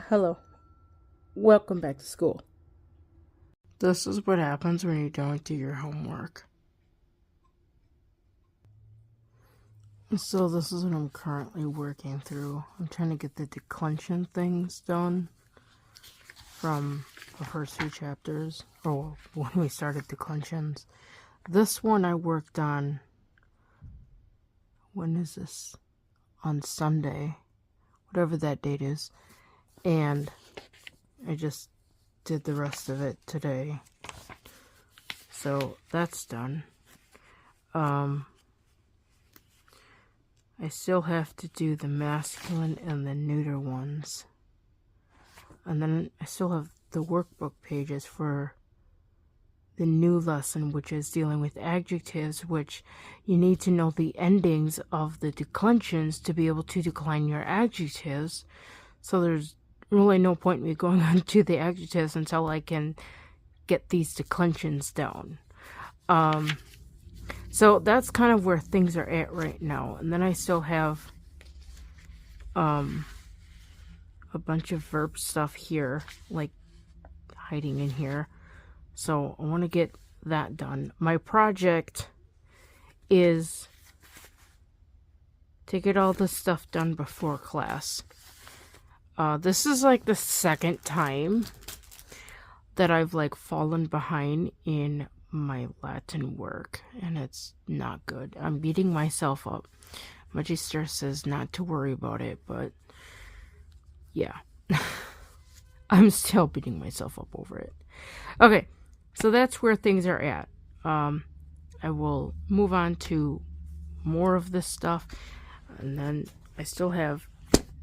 Hello. Welcome back to school. This is what happens when you don't do your homework. So this is what I'm currently working through. I'm trying to get the declension things done from the first few chapters, or when we started declensions. This one I worked on, when is this? On Sunday, whatever that date is, and I just did the rest of it today. So that's done. I still have to do the masculine and the neuter ones. And then I still have the workbook pages for the new lesson, which is dealing with adjectives, which you need to know the endings of the declensions to be able to decline your adjectives. So there's really no point in me going on to the adjectives until I can get these declensions down. So that's kind of where things are at right now. And then I still have a bunch of verb stuff here, like hiding in here. So I want to get that done. My project is to get all this stuff done before class. This is like the second time that I've fallen behind in my Latin work, and it's not good. I'm beating myself up. Magister says not to worry about it, but yeah. I'm still beating myself up over it. Okay, so that's where things are at. I will move on to more of this stuff, and then I still have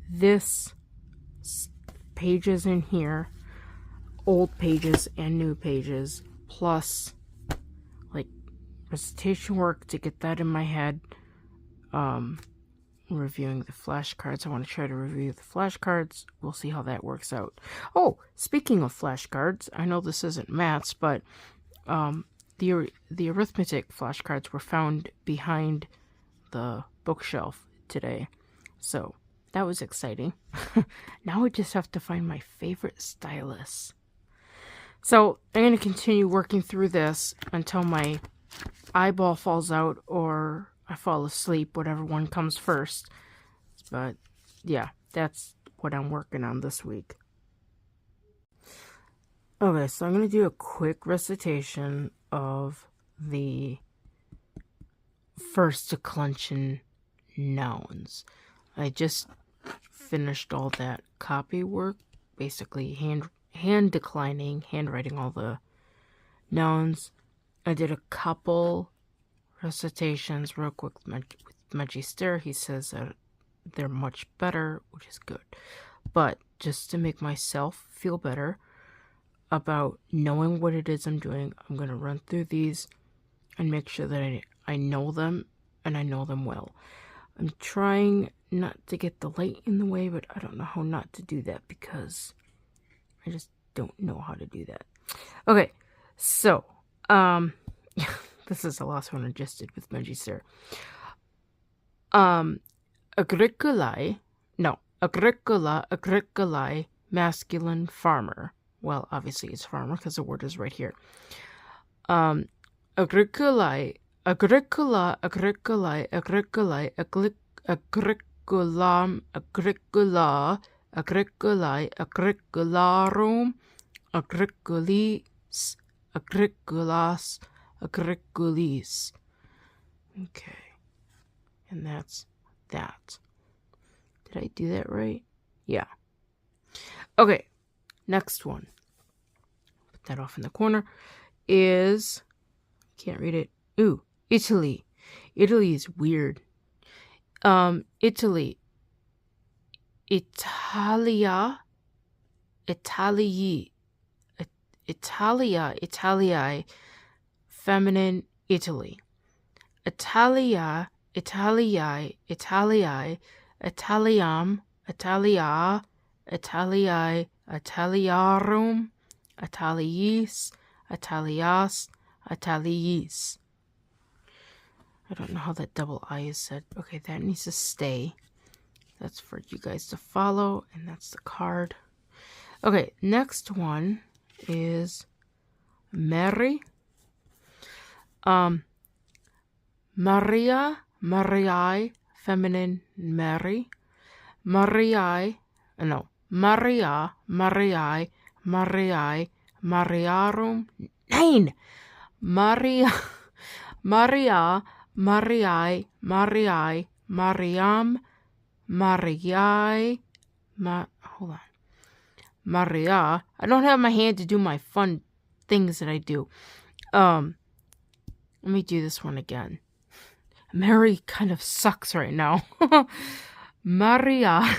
this pages in here, old pages and new pages, plus recitation work to get that in my head. Reviewing the flashcards. I want to try to review the flashcards. We'll see how that works out. Oh, speaking of flashcards, I know this isn't maths, but the arithmetic flashcards were found behind the bookshelf today. So that was exciting. Now I just have to find my favorite stylus. So I'm going to continue working through this until my eyeball falls out or I fall asleep, whatever one comes first. But yeah, that's what I'm working on this week. Okay, so I'm going to do a quick recitation of the first declension nouns. I just finished all that copy work, basically hand declining, handwriting all the nouns. I did a couple recitations real quick with Magister. He says that they're much better, which is good. But just to make myself feel better about knowing what it is I'm doing, I'm going to run through these and make sure that I know them and I know them well. I'm trying not to get the light in the way, but I don't know how not to do that because I just don't know how to do that. Okay, so this is the last one I just did with Magister. Agriculae, masculine farmer. Well, obviously it's farmer because the word is right here. Agriculae, agricularum, agriculis, agriculas, agriculis. Okay. And that's that. Did I do that right? Yeah. Okay. Next one. Put that off in the corner. Is, can't read it. Ooh, Italy. Italy is weird. Italy. Italia. Italii. Italia. Italiae. Feminine. Italy. Italia. Italiae. Italiae. Italiam. Italia. Italiae. Italiarum. Italiis. Italias. Italiis. I don't know how that double I is said. Okay, that needs to stay. That's for you guys to follow, and that's the card. Okay, next one is Mary. Maria, Mariae, feminine Mary. Mariae, no, Maria, Mariae, Mariae, Mariarum. Nein! Maria, Maria, Mariae, Mariae, Mariam, Mariae, hold on. Maria. I don't have my hand to do my fun things that I do. Let me do this one again. Mary kind of sucks right now. Maria,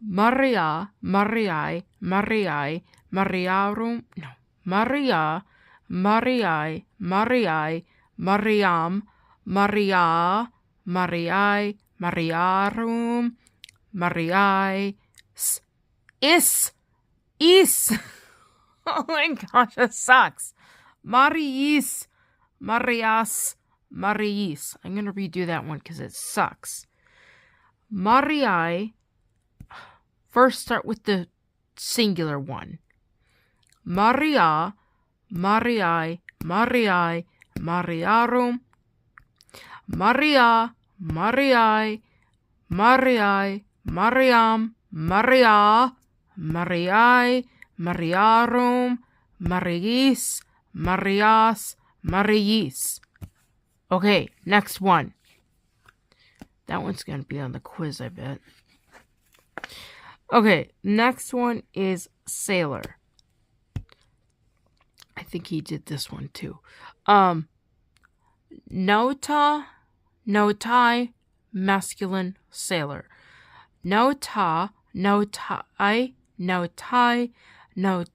Maria, Mariae, Mariae, Mariarum. No. Maria, Mariae, Mariae, Mariam, Maria, Mariae, Mariarum, Mariae, is. Oh my gosh, that sucks. Mariis, Marias, Mariis. I'm going to redo that one because it sucks. Mariae. First start with the singular one. Maria, Mariae, Mariae, Mariarum. Maria, Mariae, Mariae, Mariam, Maria, Mariae, Mariarum, Mariis, Marias, Mariis. Okay, next one. That one's going to be on the quiz, I bet. Okay, next one is sailor. I think he did this one too. Nota, notai, masculine sailor. Nota, notai, notai, notas,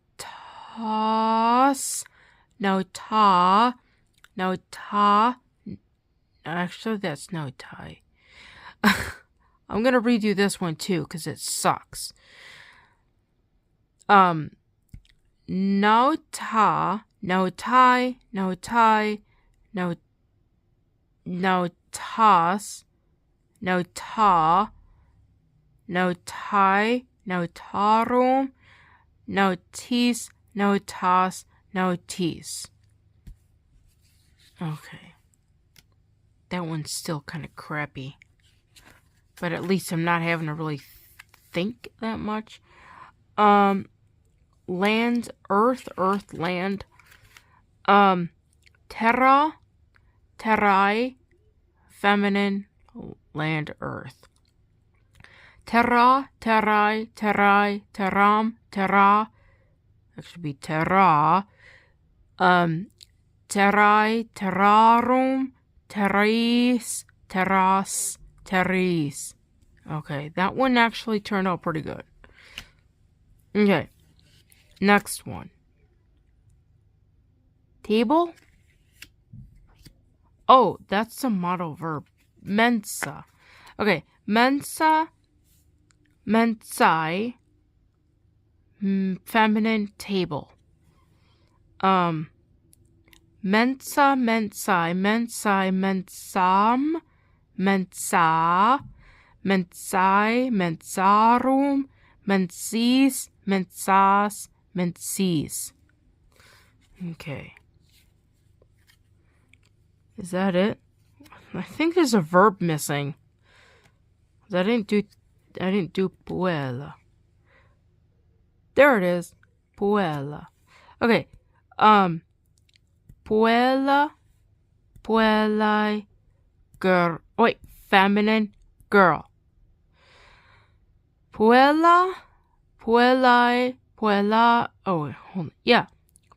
nota, nota. Actually, that's notai. I'm going to redo this one too because it sucks. Nota, notai, notai, notas, nota, notai, notarum, notis, notas, notis. Okay. That one's still kind of crappy. But at least I'm not having to really think that much. Land, earth, land. Terra, terrae, feminine, land, earth. Terra, terrae, terrae, terram, terra. That should be terra. Terrae, terrarum, terrais, terras, terris. Okay, that one actually turned out pretty good. Okay, next one. Table? Oh, that's a modal verb. Mensa. Okay, mensa, mensae, feminine table. Mensa, mensae, mensae, mensam, mensa, mensae, mensarum, mensis, mensas, mensis. Okay. Is that it? I think there's a verb missing. I didn't do puella. There it is. Puella. Okay. Puella, puellae, girl. Wait, feminine, girl. Puella, puellae, puella. Oh, wait, hold on. Yeah.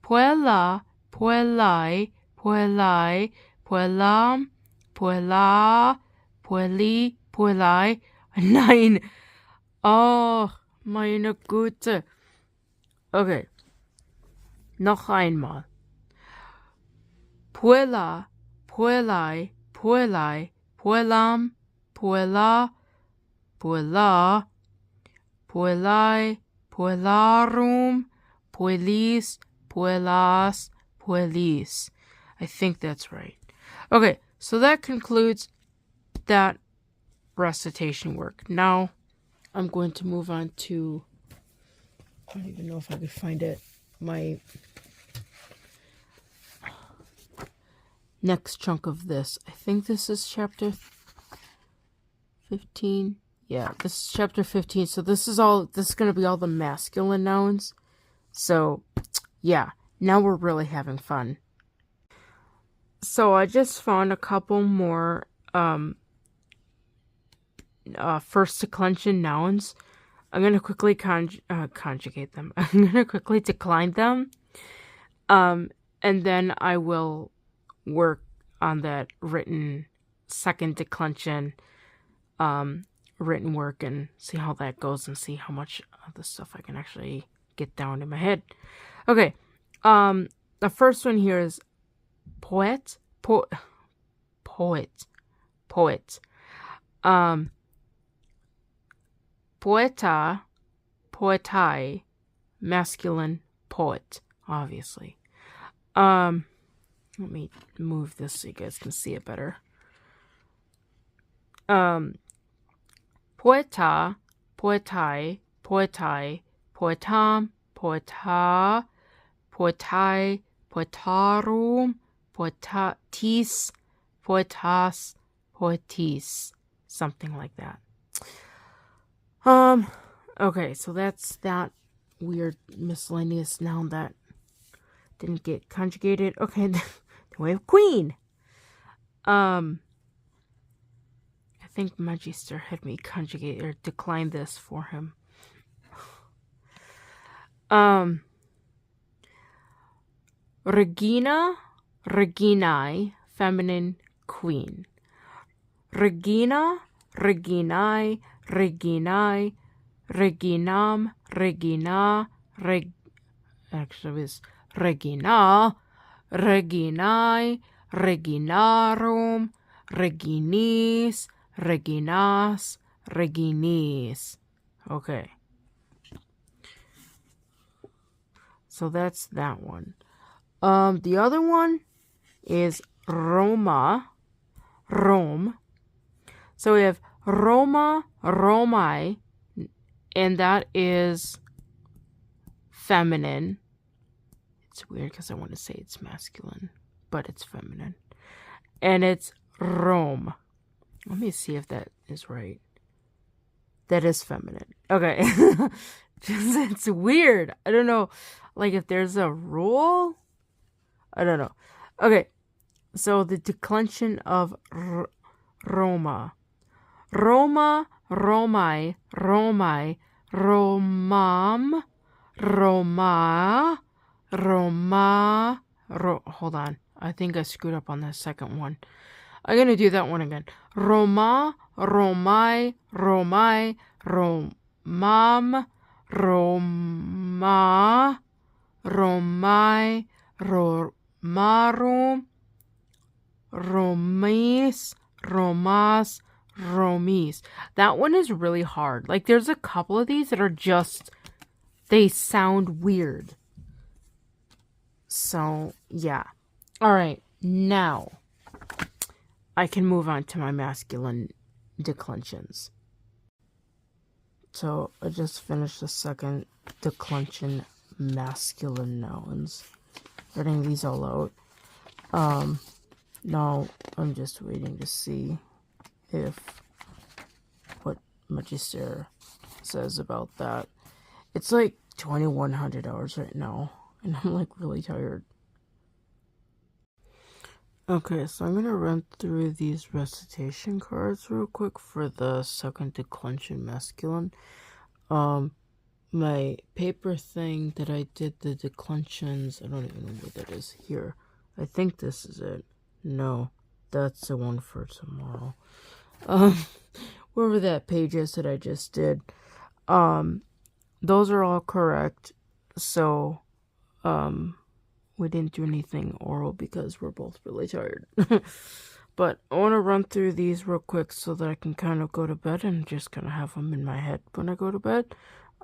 Puella, puellae, puellae, puellam, puella, puelli, puellae. 9. Oh, meine Güte. Okay. Noch einmal. Puella, puellae, puellae, puellam, puella, puella, puellae, puellarum, puellis, puellas, puellis. I think that's right. Okay, so that concludes that recitation work. Now, I'm going to move on to I don't even know if I could find it. My next chunk of this. I think this is chapter 15. Yeah, this is chapter 15. So this is going to be all the masculine nouns. So, yeah, now we're really having fun. So I just found a couple more first declension nouns. I'm going to quickly conjugate them. I'm going to quickly decline them. And then I will work on that written second declension written work and see how that goes and see how much of the stuff I can actually get down in my head. Okay. The first one here is poet. Poeta, poetai, masculine poet, obviously. Let me move this so you guys can see it better. Poeta, poetai, poetai, poetam, poeta, poetai, poetarum, poetatis, poetas, poetis, something like that. Okay, so that's that weird miscellaneous noun that didn't get conjugated. Okay, then we have queen. I think Magister had me conjugate or decline this for him. Regina, reginae, feminine, queen. Regina, reginae, reginae, reginam, regina, actually it was regina, reginae, reginarum, reginis, reginas, reginis. Okay. So that's that one. The other one is Roma, Rome. So we have Roma, Romae, and that is feminine. It's weird because I want to say it's masculine, but it's feminine. And it's Rome. Let me see if that is right. That is feminine. Okay. It's weird. I don't know, like if there's a rule. I don't know. Okay. So the declension of Roma. Roma, Romae, Romae, Romam, Roma, Roma, hold on. I think I screwed up on the second one. I'm going to do that one again. Roma, Romae, Romae, Romam, Roma, Romae, Romarum, Romis, Romas, Romis. That one is really hard. Like, there's a couple of these that are just, they sound weird. So, yeah. All right. Now, I can move on to my masculine declensions. So, I just finished the second declension masculine nouns. Writing these all out. Now, I'm just waiting to see if what Magister says about that. It's like 2,100 hours right now, and I'm like really tired. Okay, so I'm gonna run through these recitation cards real quick for the second declension masculine. My paper thing that I did the declensions, I don't even know what that is here. I think this is it. No, that's the one for tomorrow. Wherever that page is that I just did. Those are all correct. So, we didn't do anything oral because we're both really tired. But I want to run through these real quick so that I can kind of go to bed and just kind of have them in my head when I go to bed.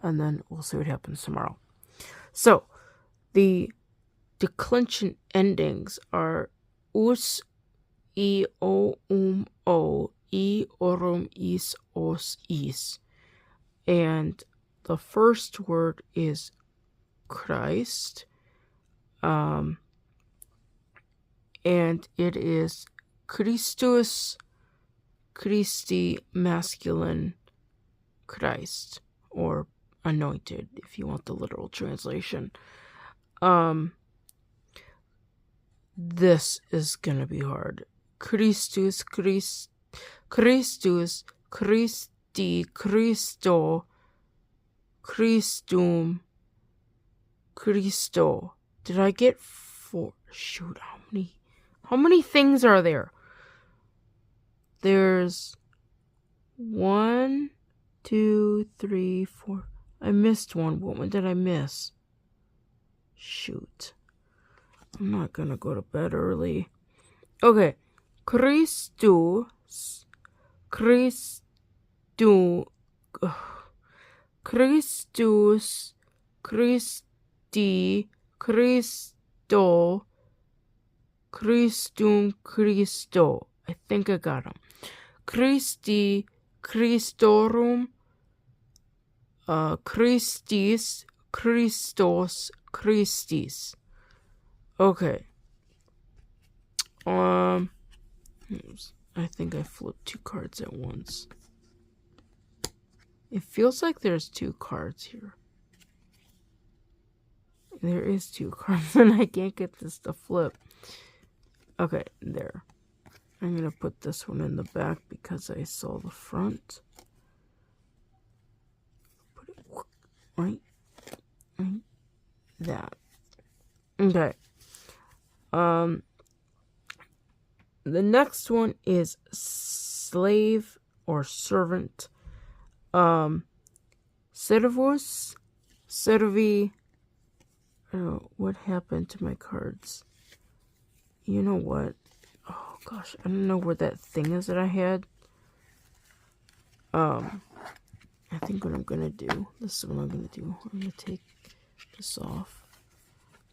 And then we'll see what happens tomorrow. So, the declension endings are us, I, o, o, I, orum, is, os, is. And the first word is Christ. And it is Christus, Christi, masculine, Christ, or anointed, if you want the literal translation. This is gonna be hard. Christus, Christus, Christi, Christo, Christum, Christo. Did I get 4? Shoot, how many things are there? There's 1, 2, 3, 4. I missed one. What one did I miss? Shoot. I'm not gonna go to bed early. Okay. Christus, Christu, Christus, Christi, Christo, Christum, Christo. I think I got them. Christi, Christorum, Christis, Christos, Christis. Okay. I think I flipped 2 cards at once. It feels like there's 2 cards here. There is 2 cards and I can't get this to flip. Okay, there. I'm going to put this one in the back because I saw the front. Put it right. That. Okay. The next one is slave or servant. Servus, servi. Oh, what happened to my cards? You know what? Oh gosh, I don't know where that thing is that I had. I think what I'm gonna do. This is what I'm gonna do. I'm gonna take this off.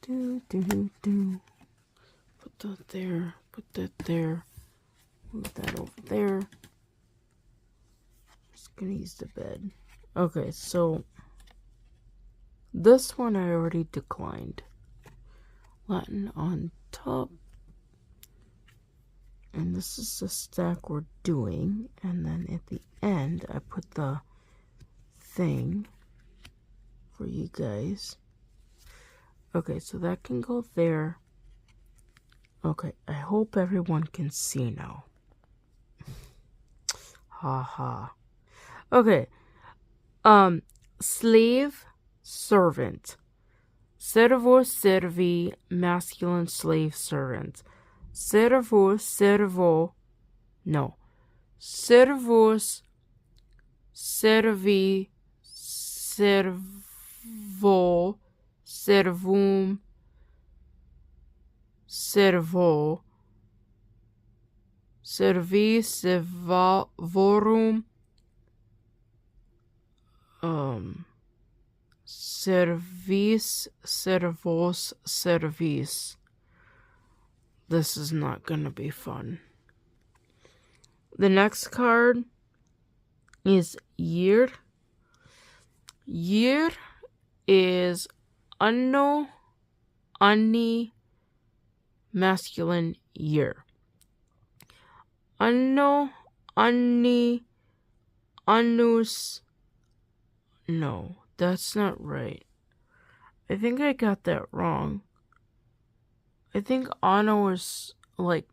Put that there. Put that there. Move that over there. Just gonna use the bed. Okay, so this one I already declined. Latin on top. And this is the stack we're doing. And then at the end, I put the thing for you guys. Okay, so that can go there. Okay, I hope everyone can see now. Ha. Okay. Slave, servant. Servo, servi, masculine slave servant. Servus, servo. No. Servus, servi, servo, servum, servo, servi, servorum, servis, servos, servis. This is not gonna be fun. The next card is year. Year is anno, anni, masculine year. Anno, anni, annus. No, that's not right. I think I got that wrong. I think anno is like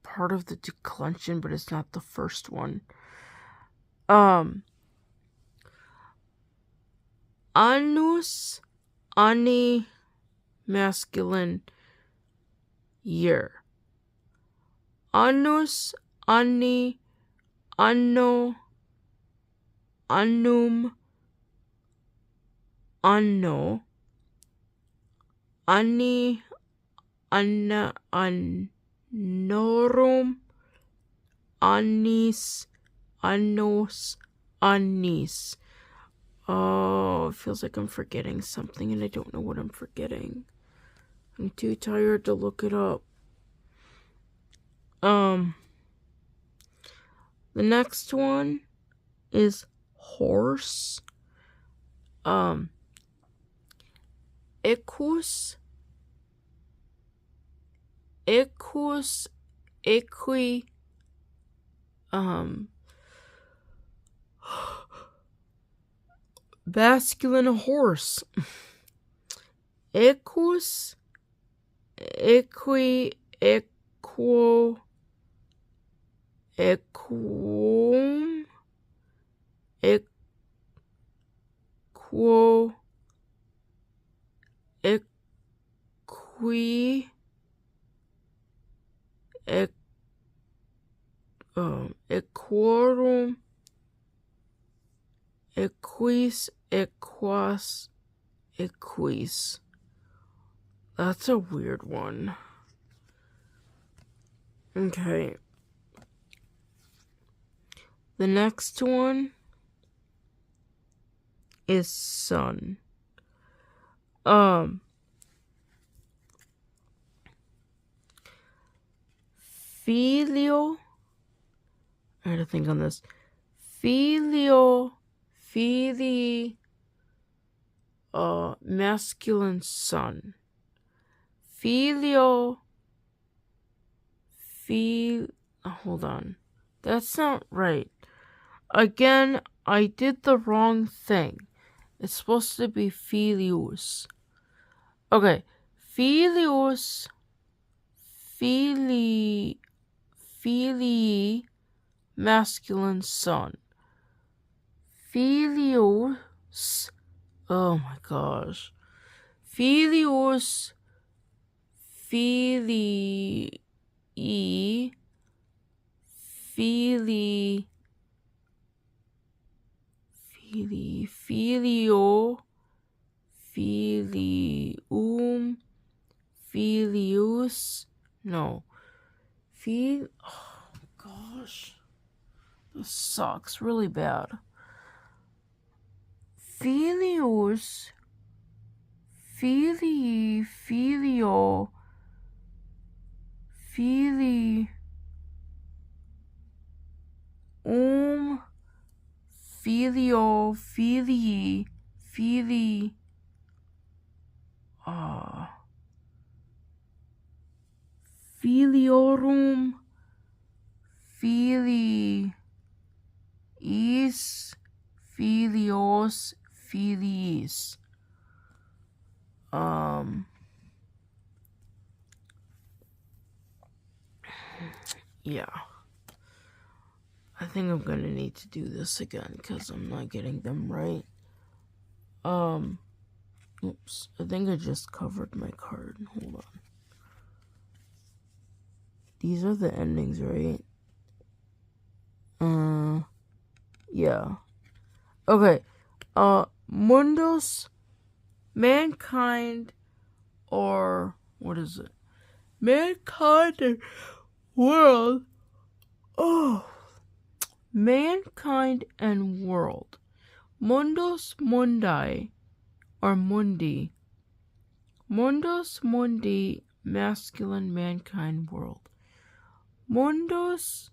part of the declension, but it's not the first one. Annus, anni, masculine year. Annus, anni, anno, annum, anno, anni, anna, annorum, annis, annos, annis. Oh, it feels like I'm forgetting something and I don't know what I'm forgetting. I'm too tired to look it up. The next one is horse. Equus, equi, masculine horse. Equus, equi, equo, equum, equo, equi, equorum, equis, equas, equis. That's a weird one. Okay. The next one is son. Filio. I had to think on this. Filio, filii, masculine son. Filio, hold on. That's not right. Again, I did the wrong thing. It's supposed to be filius. Okay. Filius, filii, masculine son. Filius, oh my gosh. Filius, filii, filio, filium, filius, no. Oh gosh. This sucks really bad. Filius, filii, filio, filium, filio, filii, filiorum, filiis, filios, filiis. Yeah. I think I'm gonna need to do this again because I'm not getting them right. Oops. I think I just covered my card. Hold on. These are the endings, right? Yeah. Okay. Mundus, mankind, or what is it? Mankind and world. Oh. Mankind and world. Mundus mundi, or mundi. Mundus mundi, masculine, mankind, world. Mundus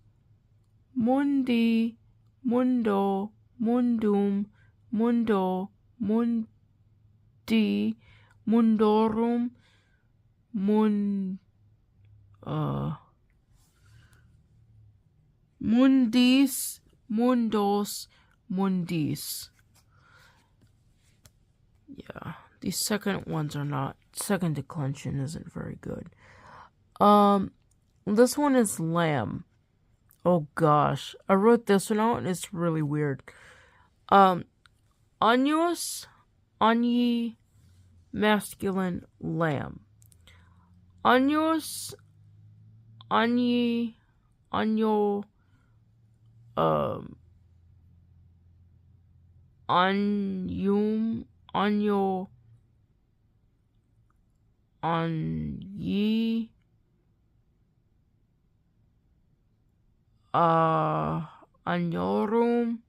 mundi, mundo, mundum, mundo, mundi, mundorum, mundis, mundos, mundis. Yeah, these second ones are not. Second declension isn't very good. This one is lamb. Oh gosh, I wrote this one out and it's really weird. Unus, unyi, masculine, lamb. Unus, unyi, unyo, unyum, unyo, unyi, unyorum,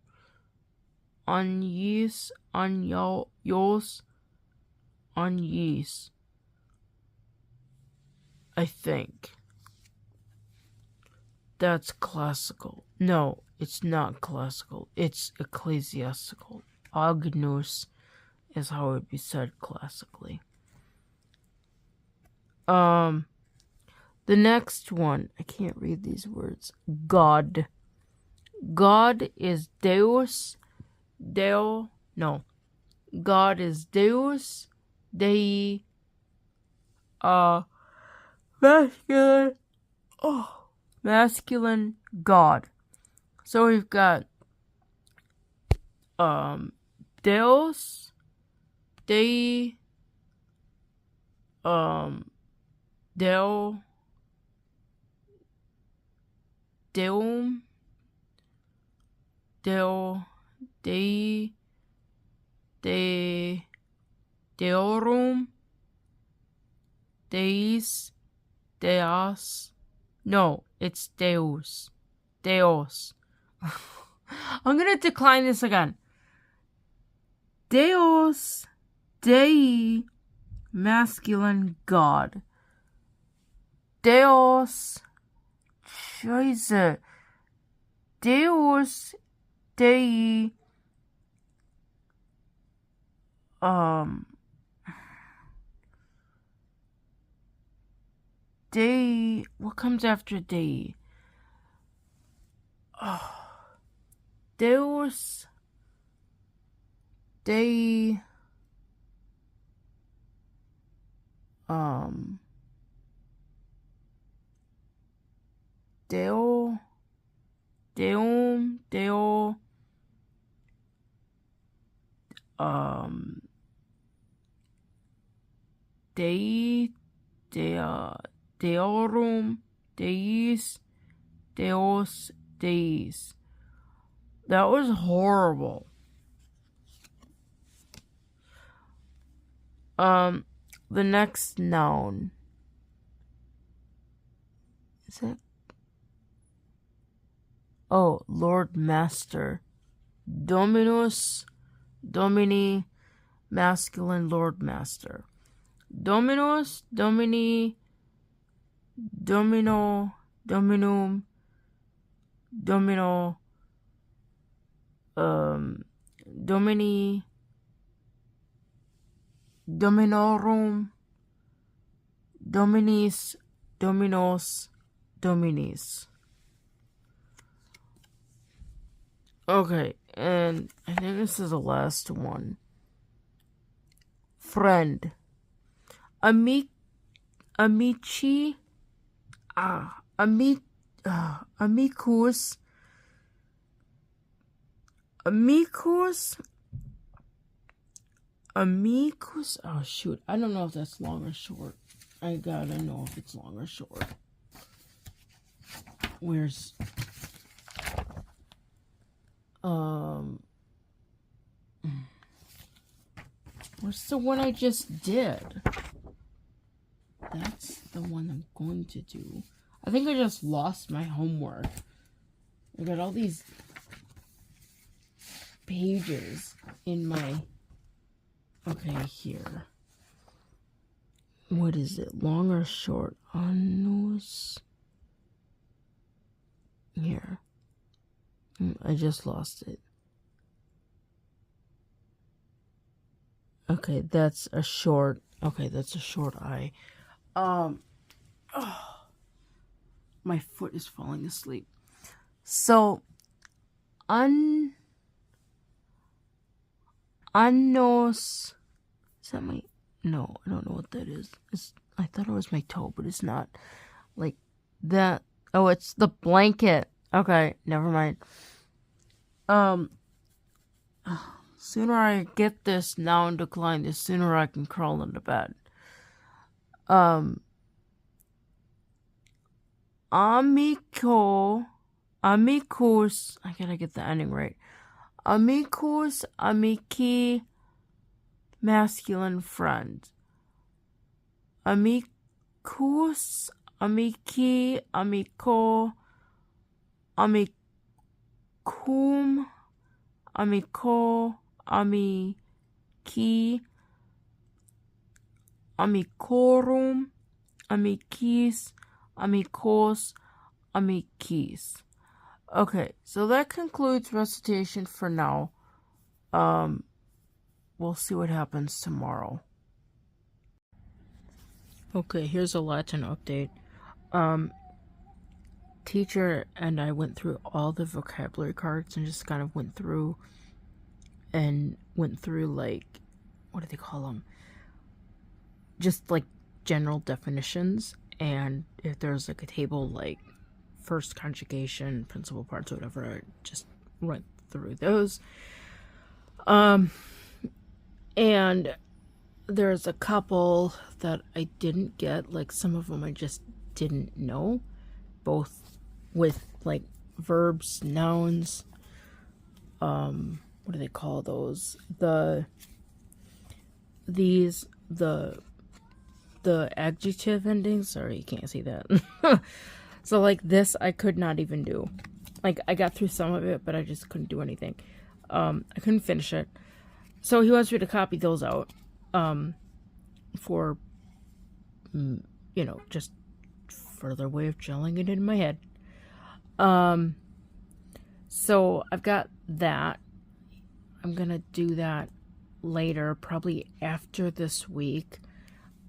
unyis, unyos, unyis. I think. That's classical. No, it's not classical. It's ecclesiastical. Agnus, is how it would be said classically. The next one, I can't read these words. God. God is Deus. God is Deus. Dei. Masculine. Masculine God. So we've got Deus, Dei, Deo, Deum, Deo, Dei, Deorum, Deis, Deas. No, it's Deus. Deus. I'm gonna decline this again. Deus, Dei, masculine God. Deus, Scheiße. Deus, Dei, Dei, what comes after Dei? Deus, Dei, Deo, Deum, Deo, Dei, Deorum, Deis, Deos, Deis. That was horrible. The next noun. Is that? Oh, Lord Master. Dominus, Domini, masculine Lord Master. Dominus, Domini, Domino, Dominum, Domino, Domini, Dominorum, Dominis, Dominos, Dominis. Okay, and I think this is the last one. Friend. Amicus, amicus, oh shoot, I don't know if that's long or short. I gotta know if it's long or short. Where's, where's the one I just did? That's the one I'm going to do. I think I just lost my homework. I got all these pages in my... Okay, here. What is it? Long or short? Unus. Here. I just lost it. Okay, that's a short... Okay, that's a short I. My foot is falling asleep. So, Unus. Is that my... No, I don't know what that is. I thought it was my toe, but it's not. Like, that... Oh, it's the blanket. Okay, never mind. Sooner I get this noun decline, the sooner I can crawl into bed. Amicus, I gotta get the ending right. Amicus, amici, masculine friend. Amicus, amici, amico, amicum, amico, amici, amicorum, amicis, amicos, amicis. Okay, so that concludes recitation for now. we'll see what happens tomorrow. Okay, here's a Latin update. Teacher and I went through all the vocabulary cards and just kind of went through like, what do they call them? Just like general definitions, and if there's like a table like first conjugation, principal parts, whatever, I just went through those. And there's a couple that I didn't get, like some of them I just didn't know, both with like verbs, nouns, what do they call those? The adjective endings. Sorry, you can't see that. So like this, I could not even do. Like I got through some of it, but I just couldn't do anything. I couldn't finish it. So he wants me to copy those out, for, just further way of gelling it in my head. So I've got that. I'm gonna do that later, probably after this week.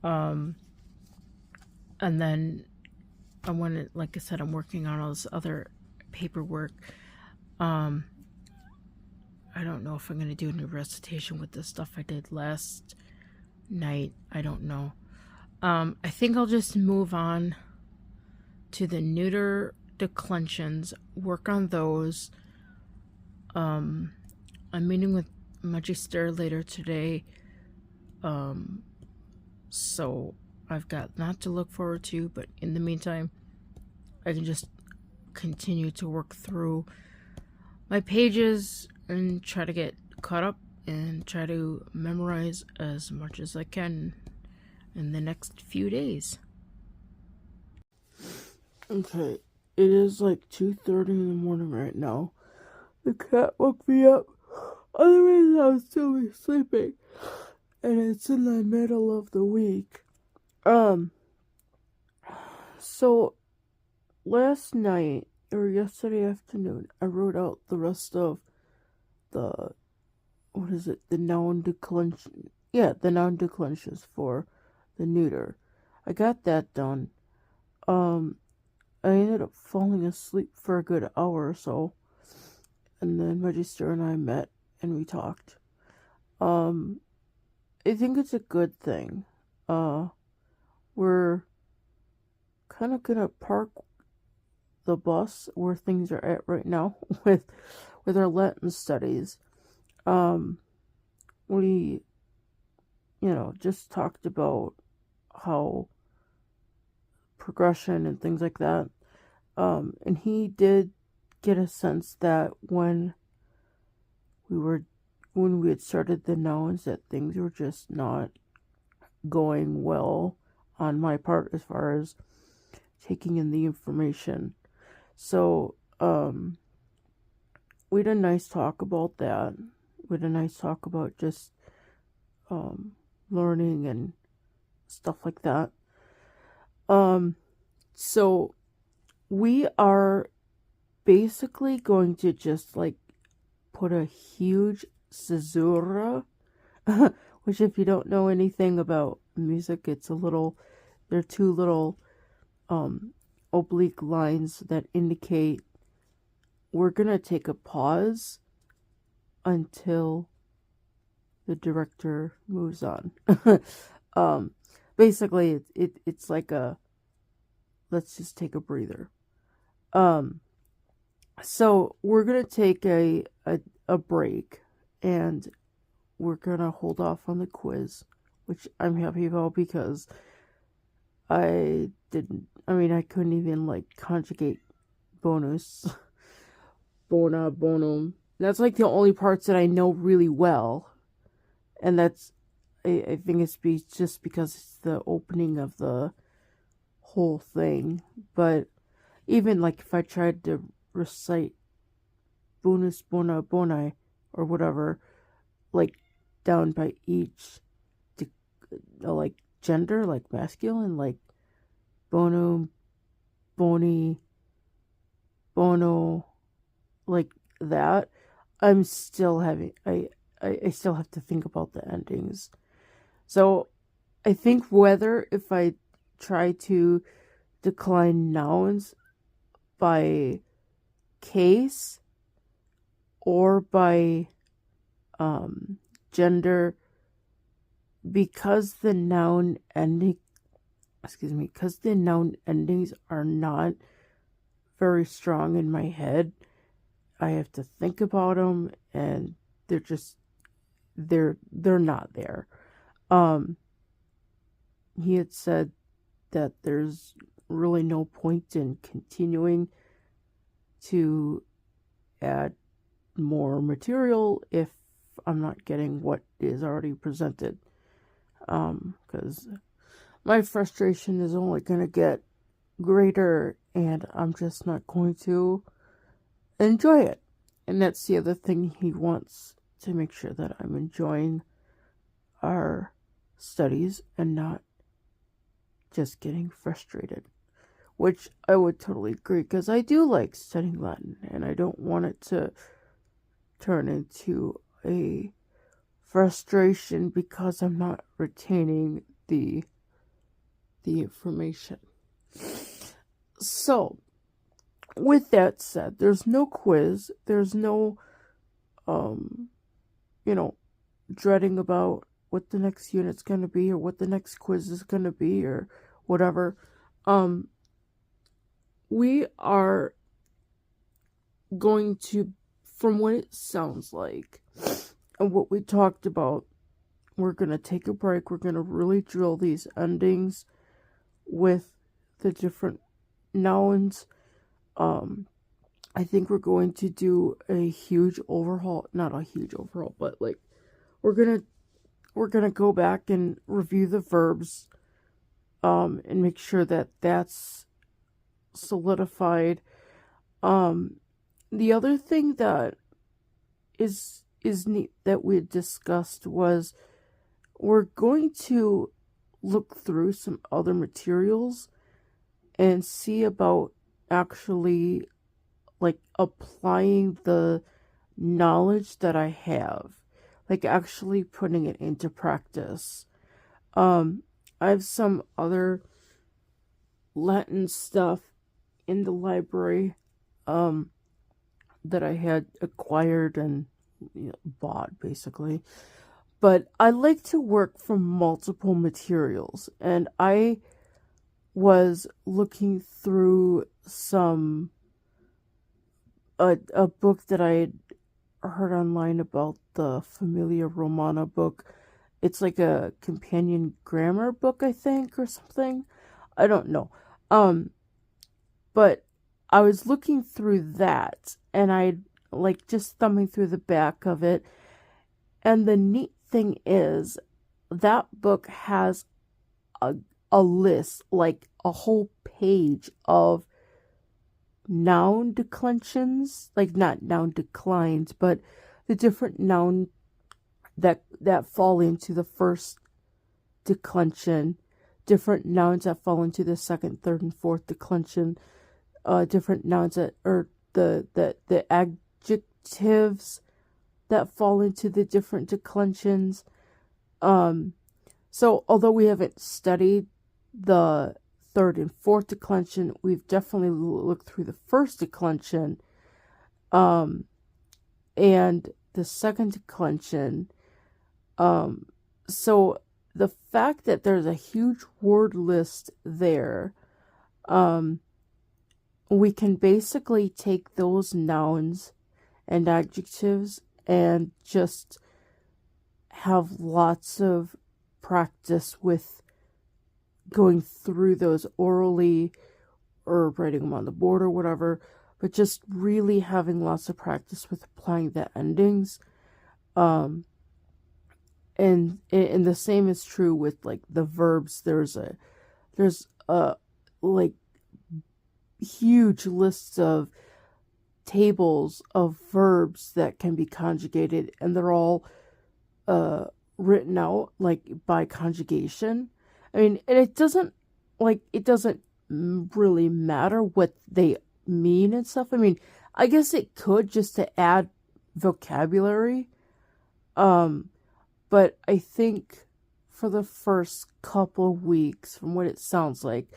And then I want to, like I said, I'm working on all this other paperwork. I don't know if I'm gonna do a new recitation with the stuff I did last night. I don't know. I think I'll just move on to the neuter declensions, work on those. I'm meeting with Magister later today, so I've got that to look forward to, but in the meantime, I can just continue to work through my pages and try to get caught up and try to memorize as much as I can in the next few days. Okay, it is like 2:30 in the morning right now. The cat woke me up. Otherwise, I would still be sleeping. And it's in the middle of the week. So, last night, or yesterday afternoon, I wrote out the rest of the noun declension. Yeah, the noun declensions for the neuter. I got that done. I ended up falling asleep for a good hour or so. And then Magister and I met and we talked. I think it's a good thing. We're kind of gonna park the bus where things are at right now with our Latin studies. We, just talked about how progression and things like that. And he did get a sense that when we had started the nouns, that things were just not going well on my part as far as taking in the information. So, we had a nice talk about that. We had a nice talk about just learning and stuff like that. So we are basically going to just like put a huge Cæsura, which if you don't know anything about music, they're two little oblique lines that indicate we're gonna take a pause until the director moves on. Basically it's like let's just take a breather. So we're gonna take a break, and we're gonna hold off on the quiz, which I'm happy about because I couldn't even like conjugate bonus, bona, bonum. That's like the only parts that I know really well, and that's I think it's just because it's the opening of the whole thing. But even like if I tried to recite bonus, bona, boni, or whatever, like down by each like gender, like masculine, like bonum, boni, bono, like that, I'm still having I still have to think about the endings. So I think whether if I try to decline nouns by case or by gender, because the noun endings are not very strong in my head, I have to think about them, and they're not there. He had said that there's really no point in continuing to add more material if I'm not getting what is already presented. Because my frustration is only going to get greater, and I'm just not going to enjoy it. And that's the other thing he wants, to make sure that I'm enjoying our studies and not just getting frustrated, which I would totally agree, because I do like studying Latin, and I don't want it to turn into a frustration because I'm not retaining the information. So, with that said, there's no quiz, there's no, dreading about what the next unit's going to be, or what the next quiz is going to be, or whatever. We are going to, from what it sounds like, and what we talked about, we're going to take a break. We're going to really drill these endings with the different nouns. I think we're going to do a huge overhaul, not a huge overhaul, but like, we're going to go back and review the verbs, and make sure that that's solidified. The other thing that is neat that we had discussed was, we're going to look through some other materials and see about actually like applying the knowledge that I have, like actually putting it into practice. I have some other Latin stuff in the library that I had acquired and bought, basically. But I like to work from multiple materials, and I was looking through a book that I had heard online about, the Familia Romana book. It's like a companion grammar book, I think, or something. I don't know. But I was looking through that, and I like just thumbing through the back of it. And the neat thing is, that book has a list, like a whole page of noun declensions, like not noun declines, but the different noun that fall into the first declension, different nouns that fall into the second, third, and fourth declension, different nouns that, or the adjectives that fall into the different declensions. So although we haven't studied the third and fourth declension, we've definitely looked through the first declension, and the second declension. So the fact that there's a huge word list there, we can basically take those nouns and adjectives and just have lots of practice with going through those orally or writing them on the board or whatever, but just really having lots of practice with applying the endings. And the same is true with like the verbs. There's a like huge lists of tables of verbs that can be conjugated, and they're all written out like by conjugation. I mean, and it doesn't really matter what they mean and stuff. I mean, I guess it could, just to add vocabulary, But I think for the first couple weeks, from what it sounds like,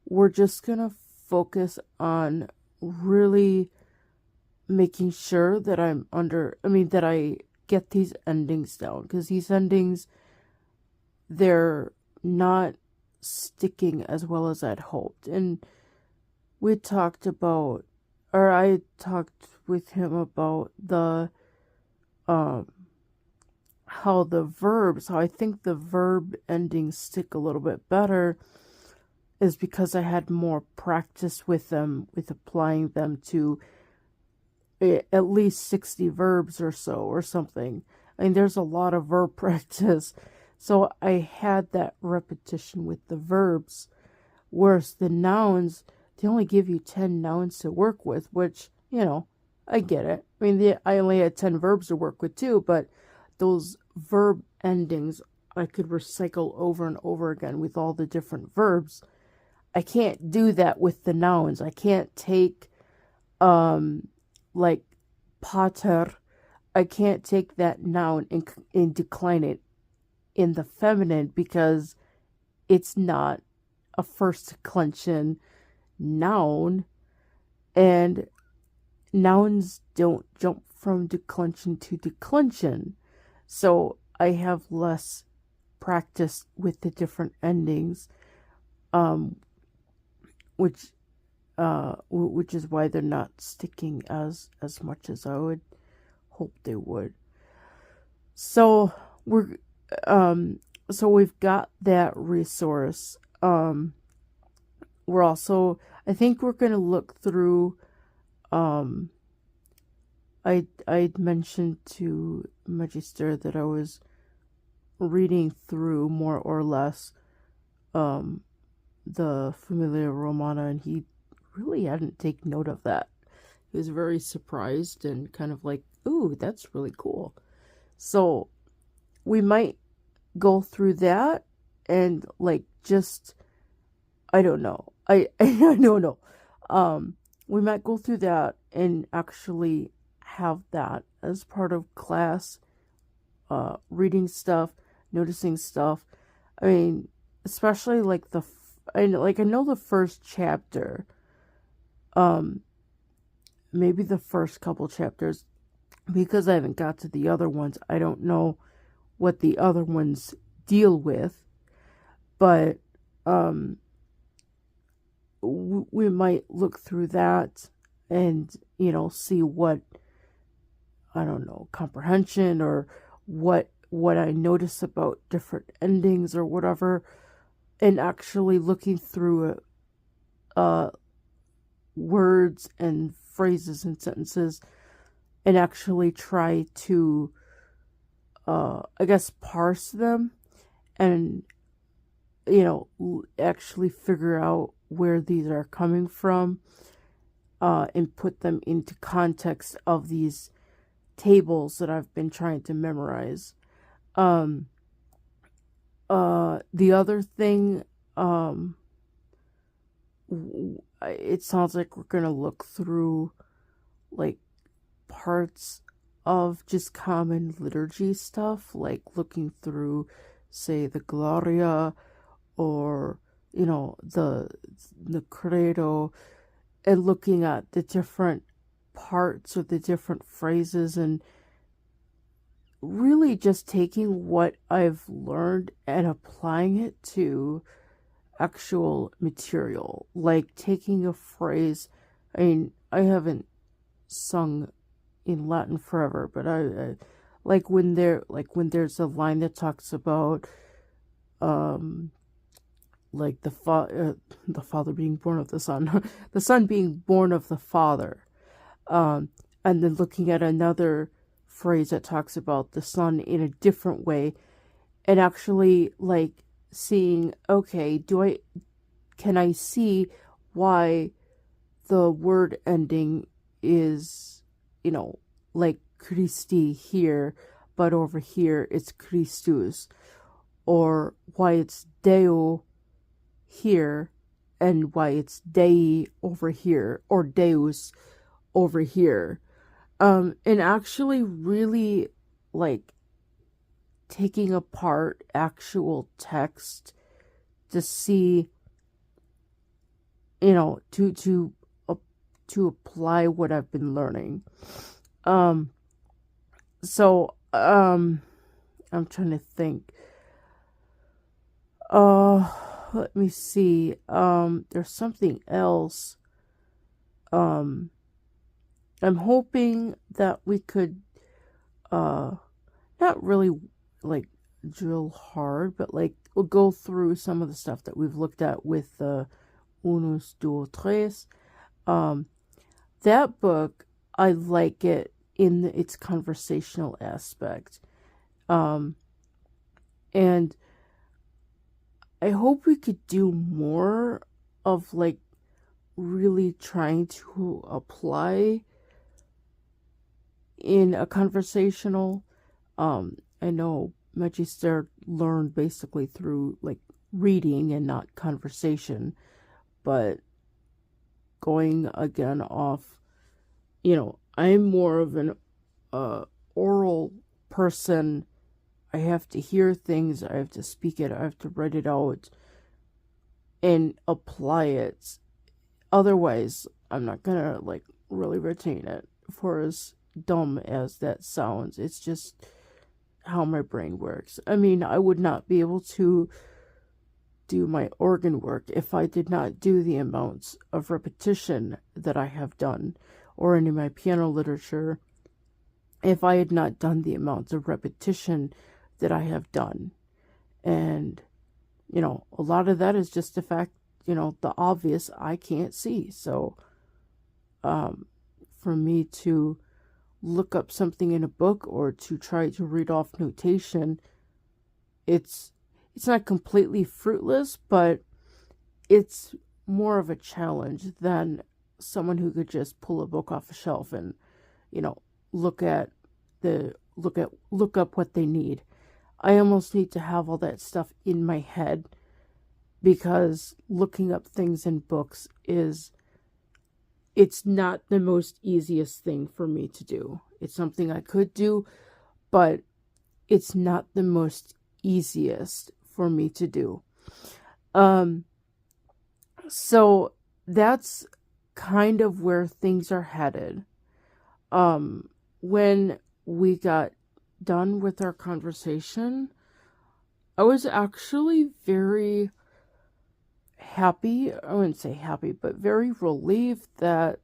we're just gonna focus on really making sure that that I get these endings down, because these endings, they're not sticking as well as I'd hoped. And we talked about, or I talked with him about um, how I think the verb endings stick a little bit better is because I had more practice with them, with applying them to at least 60 verbs or so, or something. I mean, there's a lot of verb practice. So I had that repetition with the verbs, whereas the nouns, they only give you 10 nouns to work with, which, I get it. I mean, I only had 10 verbs to work with too, but those verb endings I could recycle over and over again with all the different verbs. I can't do that with the nouns. I can't take, like, pater. I can't take that noun and decline it in the feminine, because it's not a first declension noun, and nouns don't jump from declension to declension. So I have less practice with the different endings, um, which is why they're not sticking as much as I would hope they would. So we've got that resource. We're also, I think we're going to look through, I'd mentioned to Magister that I was reading through more or less the Familia Romana, and he really hadn't taken note of that. He was very surprised and kind of like, ooh, that's really cool. So we might go through that and I don't know. I don't know. We might go through that and actually have that as part of class, reading stuff, noticing stuff. I mean, especially I know the first chapter, maybe the first couple chapters, because I haven't got to the other ones. I don't know what the other ones deal with, but we might look through that and see what, I don't know, comprehension, or what I notice about different endings or whatever, and actually looking through words and phrases and sentences, and actually try to I guess parse them, and actually figure out where these are coming from, and put them into context of these tables that I've been trying to memorize. The other thing, it sounds like we're gonna look through like parts of just common liturgy stuff, like looking through, say, the Gloria, or the Credo, and looking at the different parts or the different phrases, and really just taking what I've learned and applying it to actual material. Like taking a phrase, I mean, I haven't sung in Latin forever, but I like when there's a line that talks about like the father being born of the son, the son being born of the father, and then looking at another phrase that talks about the son in a different way, and actually like seeing, okay, can I see why the word ending is, like Christi here, but over here it's Christus, or why it's Deo here and why it's Dei over here, or Deus over here. And actually really like taking apart actual text to see, to apply what I've been learning. So I'm trying to think. Let me see. There's something else. I'm hoping that we could, not really like drill hard, but like we'll go through some of the stuff that we've looked at with the Unus, Tres. That book, I like it in its conversational aspect. And I hope we could do more of like really trying to apply in a conversational. I know Magister learned basically through like reading and not conversation, but going again off, I'm more of an oral person. I have to hear things, I have to speak it, I have to write it out and apply it. Otherwise, I'm not gonna like really retain it. For as dumb as that sounds, it's just how my brain works. I mean, I would not be able to do my organ work if I did not do the amounts of repetition that I have done, or any of my piano literature, if I had not done the amounts of repetition that I have done. And, a lot of that is just the fact, the obvious I can't see. So, for me to look up something in a book or to try to read off notation, it's not completely fruitless, but it's more of a challenge than someone who could just pull a book off a shelf and, look up what they need. I almost need to have all that stuff in my head, because looking up things in books it's not the most easiest thing for me to do. It's something I could do, but it's not the most easiest for me to do. So that's kind of where things are headed. When we got done with our conversation, I was actually very happy. I wouldn't say happy, but very relieved that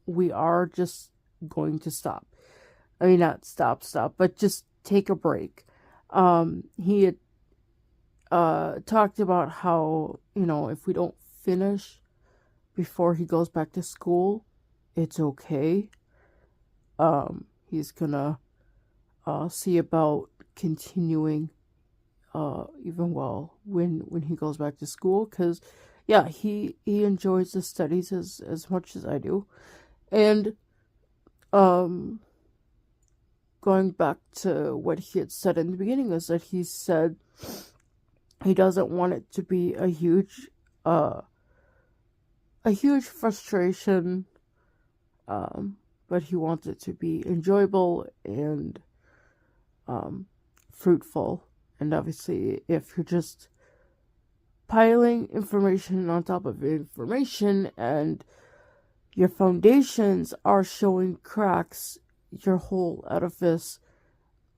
we are just going to stop. I mean, not stop, but just take a break. He had talked about how, if we don't finish before he goes back to school, it's okay. He's gonna see about continuing even when he goes back to school, because he enjoys the studies as much as I do. And going back to what he had said in the beginning, is that he said he doesn't want it to be a huge frustration, but he wants it to be enjoyable and fruitful. And obviously, if you're just piling information on top of information and your foundations are showing cracks, your whole edifice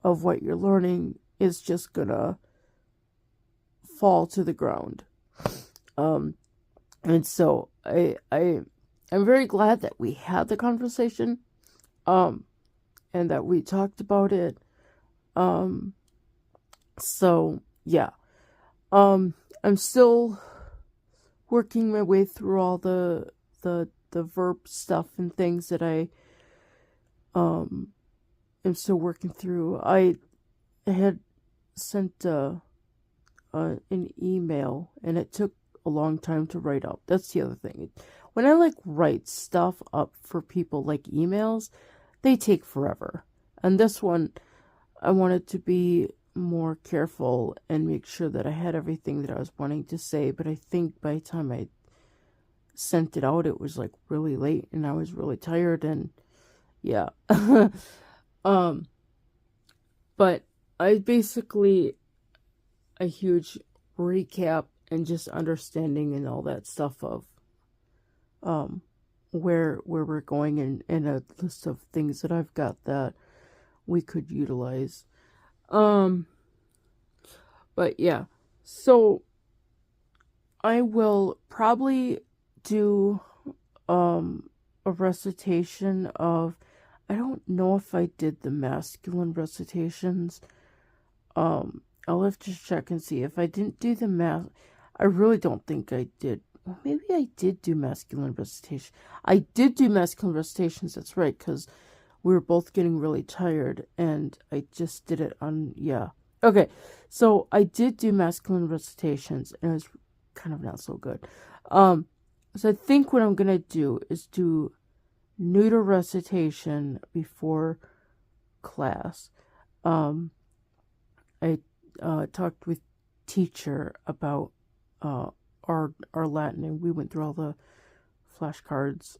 of what you're learning is just gonna fall to the ground. And so I'm very glad that we had the conversation, and that we talked about it. So yeah, I'm still working my way through all the verb stuff and things that I am still working through. I had sent an email, and it took a long time to write up. That's the other thing. When I write stuff up for people, like emails, they take forever. And this one, I wanted to be more careful and make sure that I had everything that I was wanting to say. But I think by the time I sent it out, it was really late, and I was really tired, and yeah. But I basically a huge recap and just understanding and all that stuff of where we're going, and a list of things that I've got that we could utilize. But yeah, so I will probably do a recitation of, I don't know if I did the masculine recitations. I'll have to check and see. If I didn't do the I really don't think I did. Well, maybe I did do masculine recitation. I did do masculine recitations, that's right, because we were both getting really tired, and I just did it on, yeah. Okay, so I did do masculine recitations, and it was kind of not so good. So I think what I'm going to do is do neuter recitation before class. I talked with teacher about our Latin, and we went through all the flashcards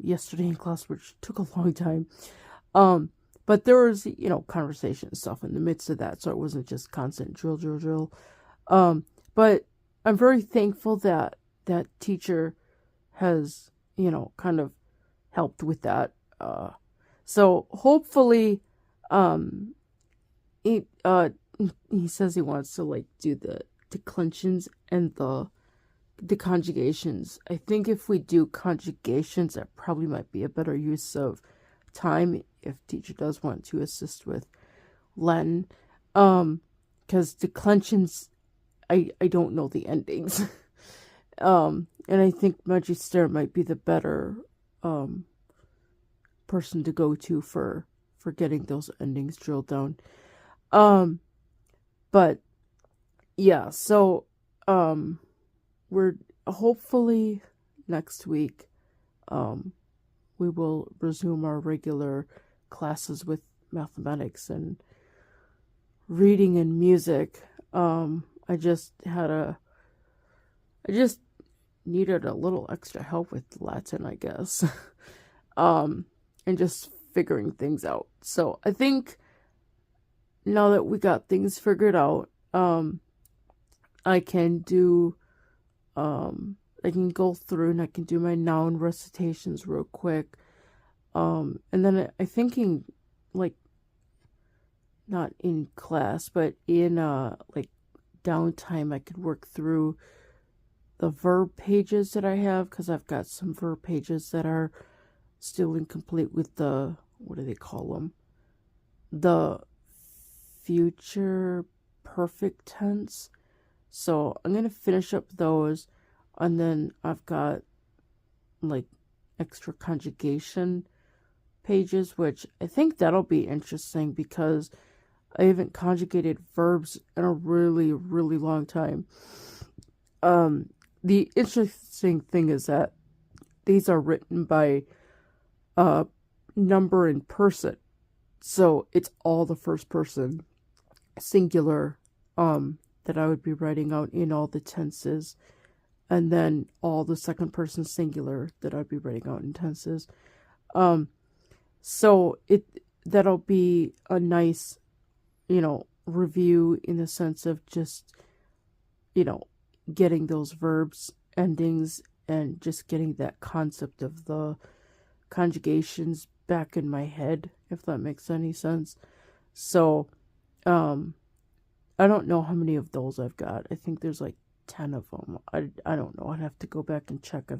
yesterday in class, which took a long time. But there was, conversation and stuff in the midst of that, so it wasn't just constant drill. But I'm very thankful that that teacher has, kind of helped with that. So hopefully, he says he wants to do the declensions and the conjugations. I think if we do conjugations, that probably might be a better use of time if teacher does want to assist with Latin. Because declensions, I don't know the endings. And I think Magister might be the better person to go to for getting those endings drilled down. But yeah, so we're hopefully next week we will resume our regular classes with mathematics and reading and music. I just needed a little extra help with Latin, I guess. And just figuring things out. So I think now that we got things figured out, I can do, I can go through and I can do my noun recitations real quick. And then I'm thinking, not in class, but in, downtime, I could work through the verb pages that I have, because I've got some verb pages that are still incomplete with the, what do they call them? The future perfect tense. So I'm going to finish up those, and then I've got extra conjugation pages, which I think that'll be interesting because I haven't conjugated verbs in a really, really long time. The interesting thing is that these are written by number and person. So it's all the first person singular that I would be writing out in all the tenses, and then all the second person singular that I'd be writing out in tenses. So that'll be a nice, review in the sense of just, getting those verbs endings and just getting that concept of the conjugations back in my head, if that makes any sense. So, I don't know how many of those I've got. I think there's 10 of them. I don't know. I'd have to go back and check.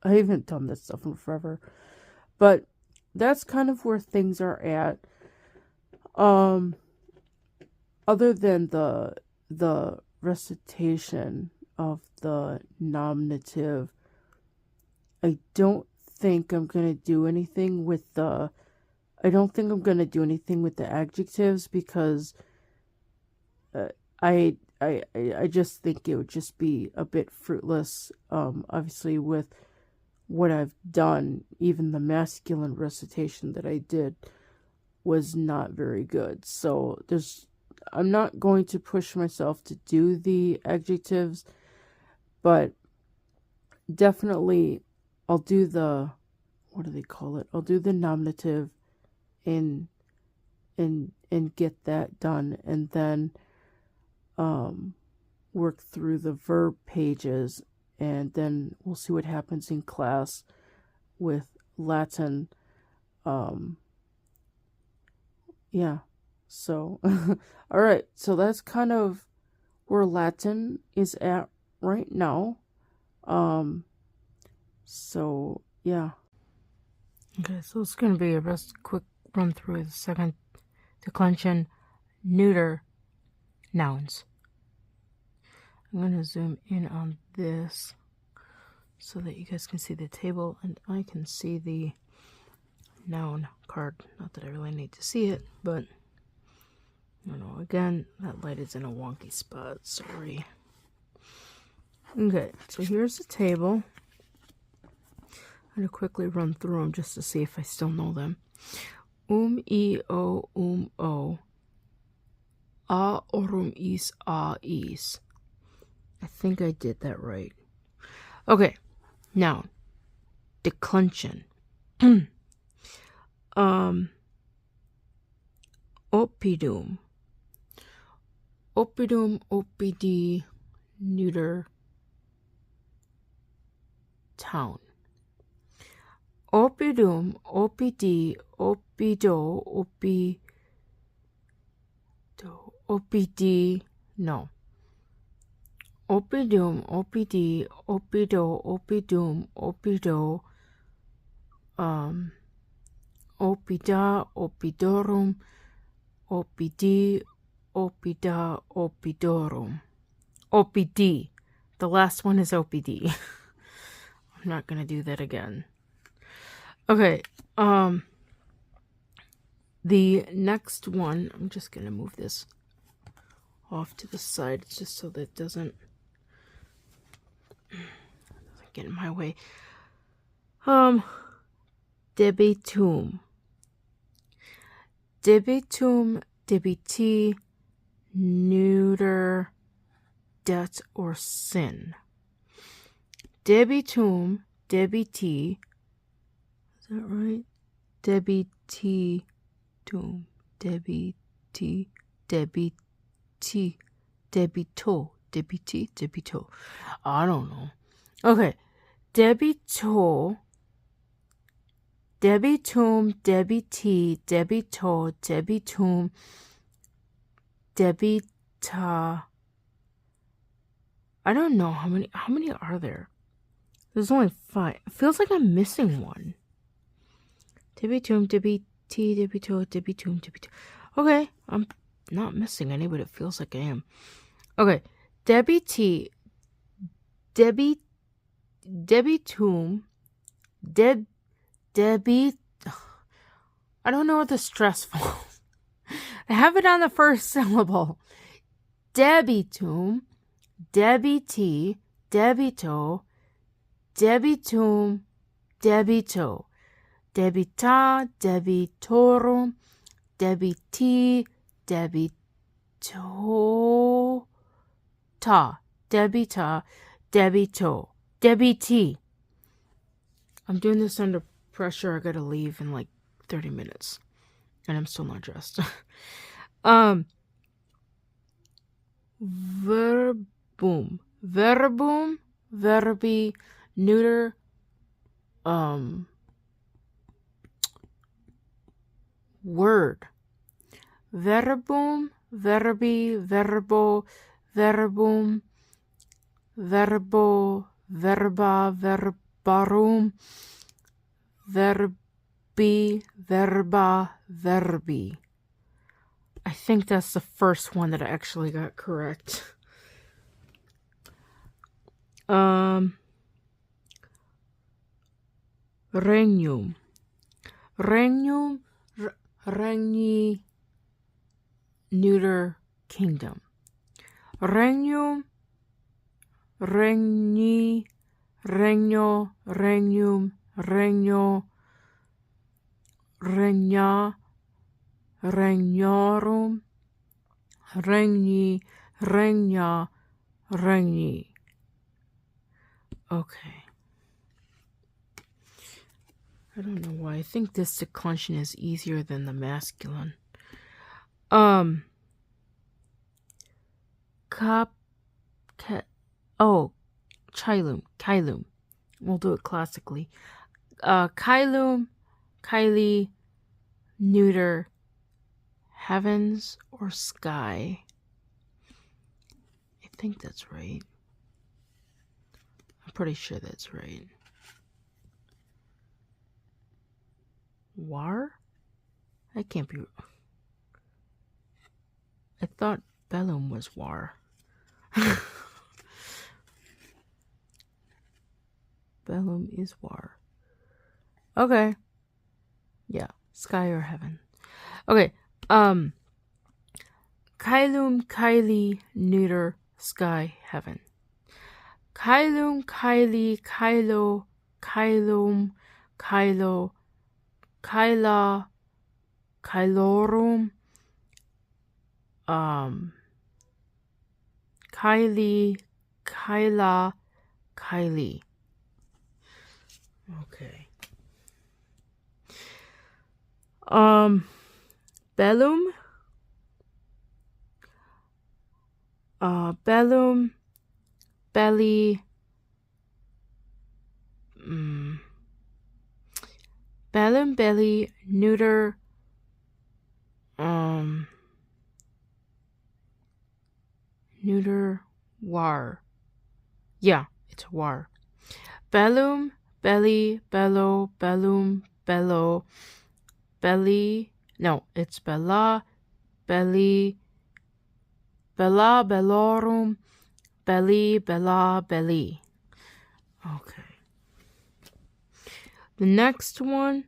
I haven't done this stuff in forever. But that's kind of where things are at. Other than the recitation of the nominative, I don't think I'm going to do anything with the adjectives, because I just think it would just be a bit fruitless. Obviously with what I've done, even the masculine recitation that I did was not very good. So I'm not going to push myself to do the adjectives, but definitely I'll do the, what do they call it? I'll do the nominative in and get that done, and then work through the verb pages, and then we'll see what happens in class with Latin. Yeah, so all right, so that's kind of where Latin is at right now. So yeah. Okay, so it's going to be a just quick run through the second declension neuter nouns. I'm going to zoom in on this so that you guys can see the table and I can see the noun card. Not that I really need to see it, but I don't know. Again, that light is in a wonky spot. Sorry. Okay, so here's the table. I'm going to quickly run through them just to see if I still know them. I, o, o. A, orum, is, a, is. I think I did that right. Okay, noun. Declension. Oppidum. Oppidum, oppidi, neuter, town. Oppidum, oppidi, oppido, oppidi, no. Oppidum, oppidi, oppido, oppidum, oppido, oppida, oppidorum, oppidi, oppida, oppidorum. Oppidi. The last one is oppidi. I'm not going to do that again. Okay, the next one, I'm just going to move this off to the side just so that it doesn't get in my way. Debitum. Debitum, debiti, neuter, debt or sin. Debitum, debiti, is that right? Debititum, debiti, debiti, debito, debiti, debito. I don't know. Okay. Debito, debitum, debiti, debito, debitum, debita. I don't know how many are there? There's only 5. It feels like I'm missing one. Debitum, debiti, debito, debitum, debito. Okay, I'm not missing any, but it feels like I am. Okay, debiti, debitum, debit. I don't know what the stress falls. I have it on the first syllable. Debitum, debiti, debito, debitum, debito, debita, debitorum, debiti, debito, ta, debita, debito, debiti. I'm doing this under pressure. I gotta leave in like 30 minutes. And I'm still not dressed. Verbum. Verbum, verbi, neuter, word. Verbum, verbi, verbo, verbum, verbo, verba, verbarum, verbi, verba, verbi. I think that's the first one that I actually got correct. Regnum. Regnum, regni, neuter, kingdom. Regnum, regni, regno, regnum, regno, regna, regnorum, regni, regna, regni. Okay. I don't know why. I think this declension is easier than the masculine. Chilum. We'll do it classically. Chilum, Kylie, neuter, heavens or sky. I think that's right. I'm pretty sure that's right. War? That can't be. I thought bellum was war. Bellum is war. Okay. Yeah, sky or heaven. Okay. Kylum, Kylie, neuter, sky, heaven. Kylum, Kylie, Kylo, Kylum, Kylo, Kyla, Kylorum, Kylie, Kyla, Kylie. Okay. Bellum, bellum, belly, bellum, belly, neuter, neuter, war. Yeah, it's war. Bellum, belly, bellow, bellum, bellow, belly. No, it's bella, belly, bella, bellorum, belly, bella, belly. Okay. The next one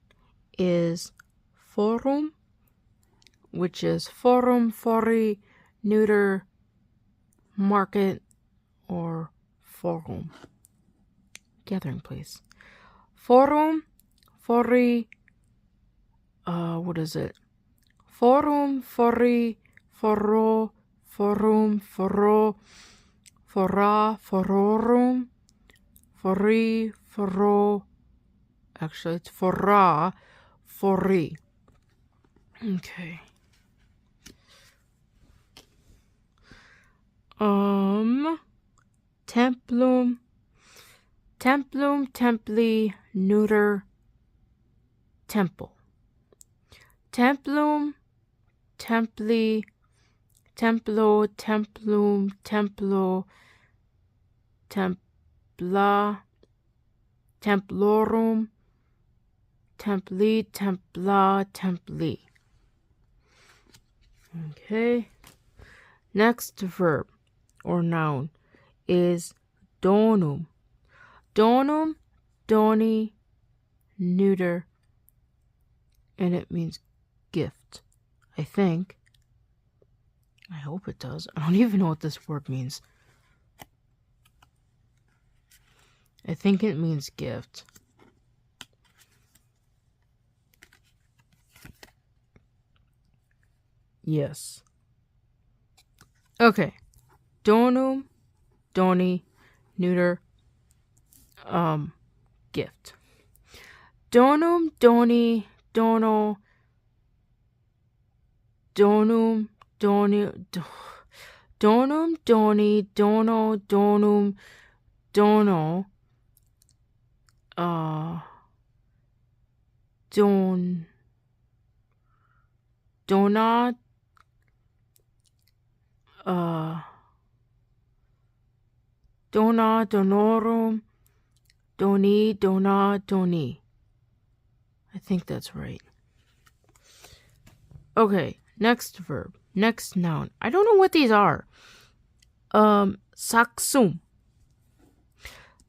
is forum, which is forum, fori, neuter, market, or forum. Gathering place. Forum, fori, what is it? Forum, fori, foro, forum, foro, fora, fororum, fori, foro. Actually, it's fora, fori. Okay. Templum, templum, templi, neuter, temple. Templum, templi, templo, templum, templo, templa, templorum, templi, templa, templi. Okay. Next verb or noun is donum. Donum, doni, neuter, and it means gift. I think. I hope it does. I don't even know what this word means. I think it means gift. Yes. Okay. Donum, doni, neuter, gift. Donum, doni, dono, donum, doni, donum, doni, dono, donum, dono, dona, dona, donorum, doni, dona, doni. I think that's right. Okay, next verb. Next noun. I don't know what these are. Saxum.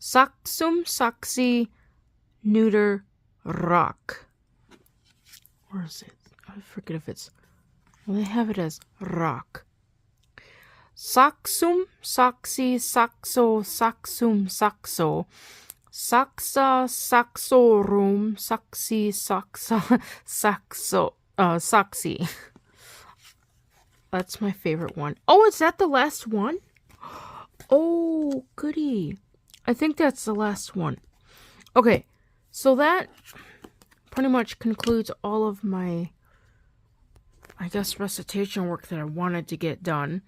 Saxum, saxi, neuter, rock. Or is it? I forget if it's... Well, they have it as rock. Saxum, saxi, saxo, saxum, saxo. Saxa, saxorum, saxi, saxa, saxo, saxi. That's my favorite one. Oh, is that the last one? Oh, goody. I think that's the last one. Okay, so that pretty much concludes all of my I guess, recitation work that I wanted to get done.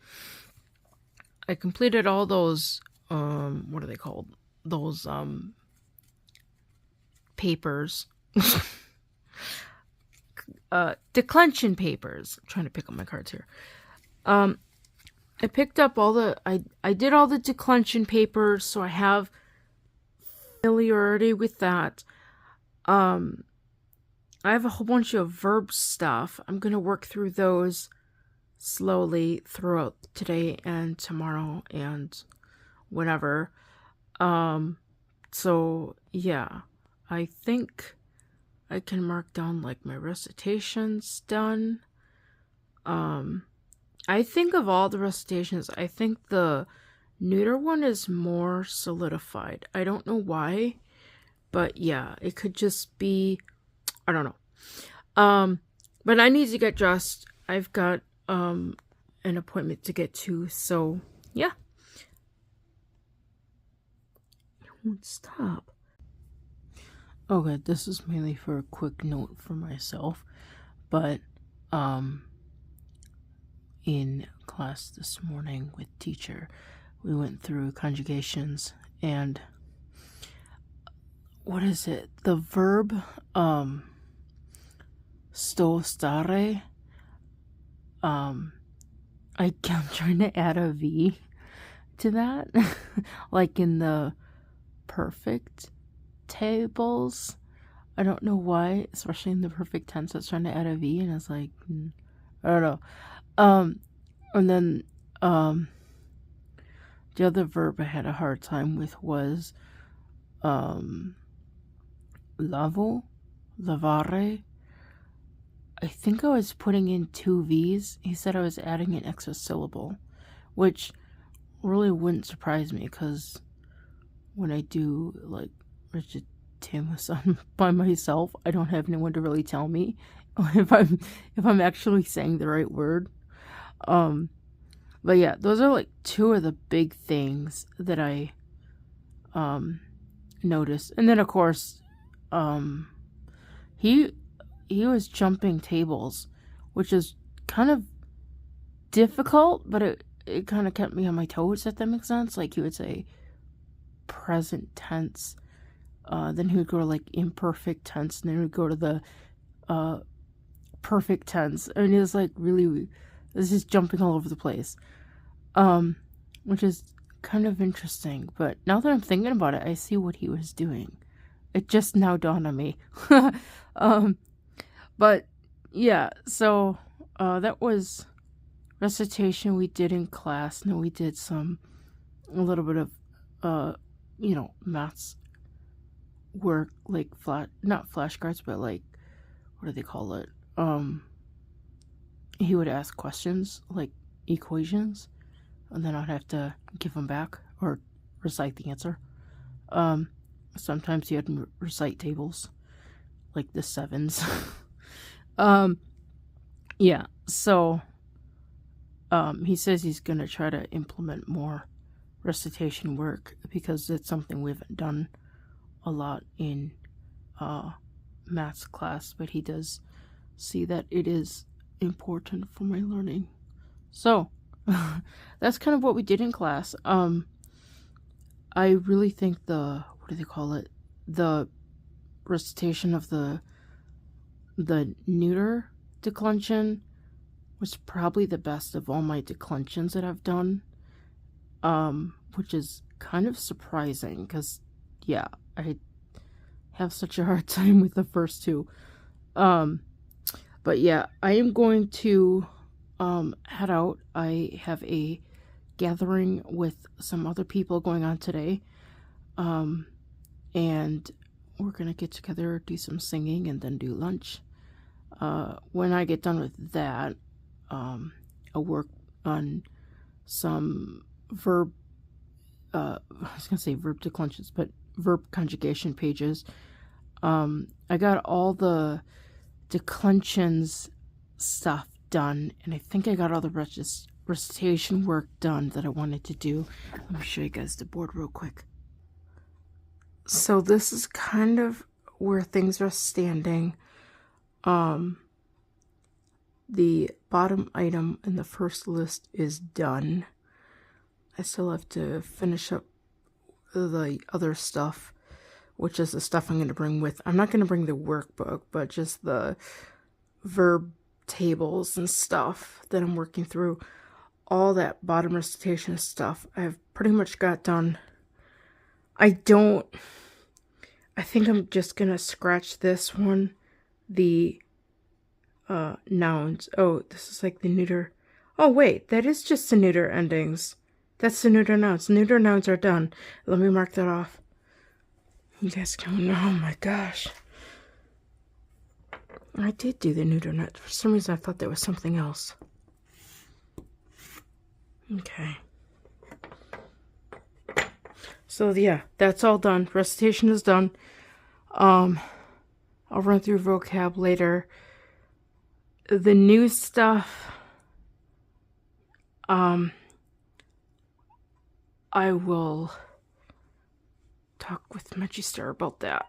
I completed all those, what are they called? Those, papers. Declension papers. I'm trying to pick up my cards here. I picked up all the, I did all the declension papers, so I have familiarity with that. I have a whole bunch of verb stuff. I'm going to work through those slowly throughout today and tomorrow and whenever. So yeah, I think I can mark down like my recitations done. I think of all the recitations, I think the neuter one is more solidified. I don't know why, but yeah, it could just be, I don't know. But I need to get dressed. I've got an appointment to get to, so yeah. It won't stop. Okay, this is mainly for a quick note for myself, but in class this morning with teacher, we went through conjugations, and what is it? The verb sto stare. I'm trying to add a V to that, like in the perfect tables. I don't know why, especially in the perfect tense, I was trying to add a V, and I was like, I don't know. And then the other verb I had a hard time with was lavo, lavare. I think I was putting in 2 V's. He said I was adding an extra syllable, which really wouldn't surprise me, because when I do like Recitations by myself, I don't have anyone to really tell me if I'm actually saying the right word. But yeah, those are like 2 of the big things that I noticed. And then of course, he was jumping tables, which is kind of difficult, but it kind of kept me on my toes, if that makes sense. Like, he would say present tense, then he would go to like imperfect tense, and then he would go to the perfect tense. I mean, it was like really, it's just jumping all over the place, which is kind of interesting. But now that I'm thinking about it, I see what he was doing. It just now dawned on me. But yeah, so that was recitation we did in class. Now we did a little bit of maths work, like not flashcards, but like, what do they call it? He would ask questions like equations, and then I'd have to give them back or recite the answer. Sometimes you had to recite tables, like the 7s. Yeah, so he says he's gonna try to implement more recitation work, because it's something we haven't done a lot in maths class, but he does see that it is important for my learning. So that's kind of what we did in class. I really think the recitation of the neuter declension was probably the best of all my declensions that I've done, which is kind of surprising, because yeah, I have such a hard time with the first 2. But yeah, I am going to head out. I have a gathering with some other people going on today, and we're gonna get together, do some singing, and then do lunch. When I get done with that, I'll work on some verb, I was gonna say verb declensions, but verb conjugation pages. I got all the declensions stuff done, and I think I got all the recitation work done that I wanted to do. Let me show you guys the board real quick. So this is kind of where things are standing. The bottom item in the first list is done. I still have to finish up the other stuff, which is the stuff I'm going to bring with. I'm not going to bring the workbook, but just the verb tables and stuff that I'm working through. All that bottom recitation stuff I've pretty much got done. I think I'm just going to scratch this one. The nouns. Oh, this is like the neuter. Oh, wait, that is just the neuter endings. That's the neuter nouns. Neuter nouns are done. Let me mark that off. You guys don't know. Oh my gosh. I did do the neuter nouns. For some reason, I thought that was something else. Okay. So, yeah, that's all done. Recitation is done. I'll run through vocab later. The new stuff, I will talk with Magister about that.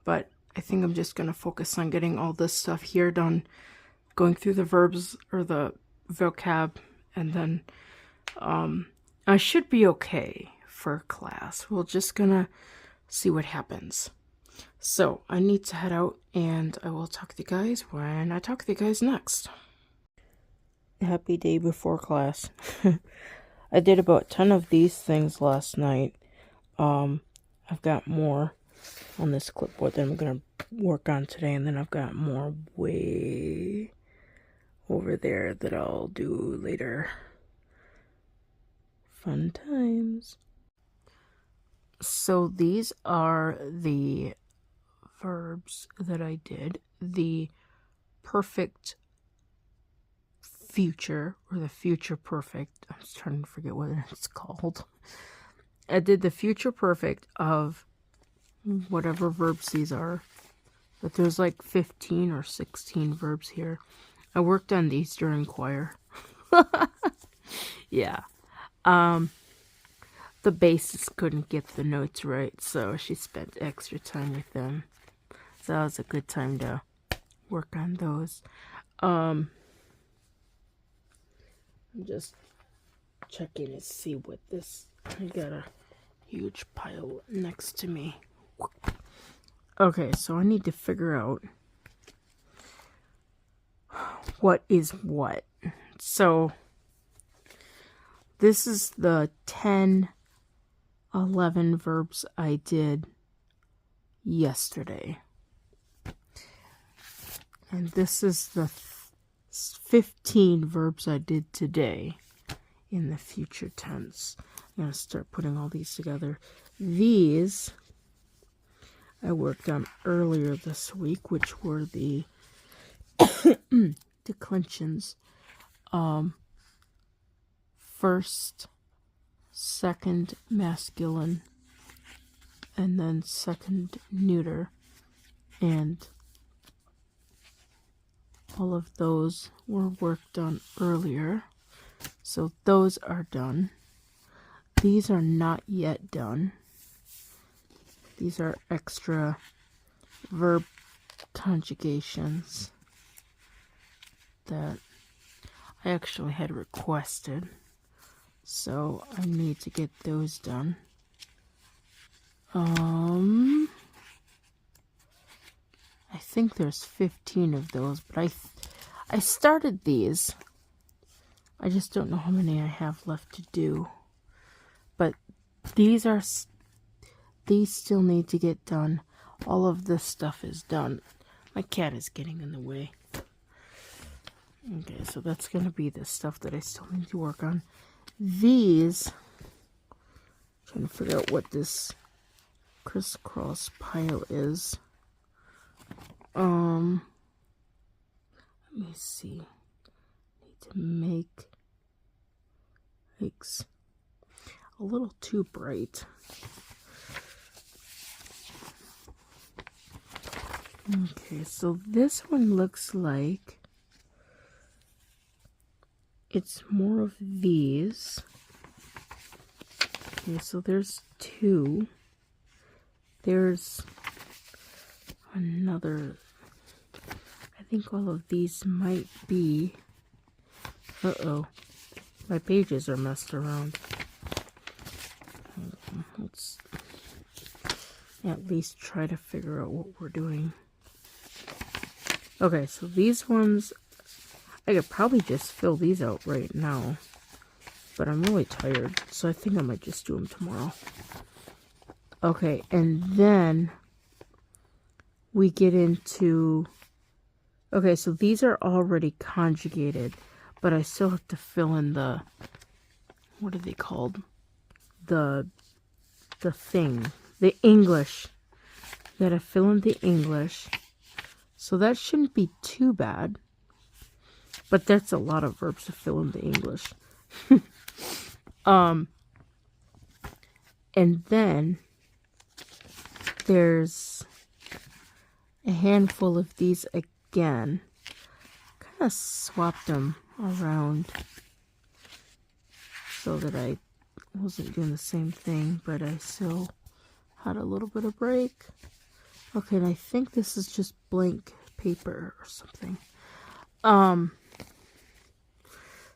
But I think I'm just going to focus on getting all this stuff here done, going through the verbs or the vocab, and then I should be okay for class. We're just going to see what happens. So I need to head out, and I will talk to you guys when I talk to you guys next. Happy day before class. I did about 10 of these things last night. I've got more on this clipboard that I'm going to work on today, and then I've got more way over there that I'll do later. Fun times. So these are the verbs that I did. The perfect future, or the future perfect. I'm just trying to forget what it's called. I did the future perfect of whatever verbs these are. But there's like 15 or 16 verbs here. I worked on these during choir. Yeah. The bassist couldn't get the notes right, so she spent extra time with them. So that was a good time to work on those. I'm just checking to see what this... I got a huge pile next to me. Okay, so I need to figure out what is what. So this is the 11 verbs I did yesterday. And this is the 15 verbs I did today in the future tense. I'm going to start putting all these together. These I worked on earlier this week, which were the declensions. First, second masculine, and then second neuter, and all of those were worked on earlier, so those are done. These are not yet done. These are extra verb conjugations that I actually had requested, so I need to get those done. I think there's 15 of those, but I started these. I just don't know how many I have left to do. But these still need to get done. All of this stuff is done. My cat is getting in the way. Okay, so that's going to be the stuff that I still need to work on. These, trying to figure out what this crisscross pile is. Let me see. I need to make it's a little too bright. Okay, so this one looks like it's more of these. Okay, so there's 2. There's another. I think all of these might be... Uh-oh. My pages are messed around. Let's at least try to figure out what we're doing. Okay, so these ones, I could probably just fill these out right now. But I'm really tired, so I think I might just do them tomorrow. Okay, and then we get into... Okay, so these are already conjugated, but I still have to fill in the... What are they called? The thing. The English. Gotta fill in the English. So that shouldn't be too bad. But that's a lot of verbs to fill in the English. And then there's a handful of these again. Kind of swapped them around so that I wasn't doing the same thing, but I still had a little bit of break. Okay, and I think this is just blank paper or something.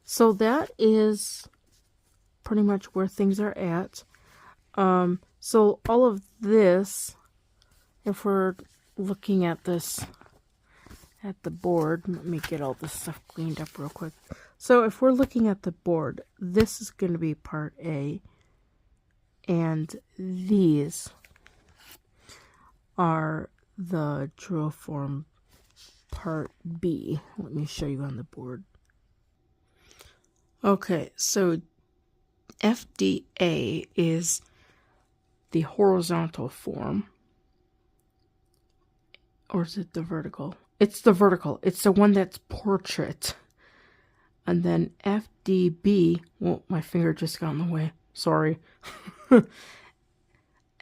So that is pretty much where things are at. So all of this, if we're looking at this at the board, let me get all this stuff cleaned up real quick. So if we're looking at the board, this is going to be part A, and these are the drill form part B. Let me show you on the board. Okay, so FDA is the horizontal form. Or is it the vertical? It's the vertical. It's the one that's portrait. And then FDB, well, my finger just got in the way. Sorry.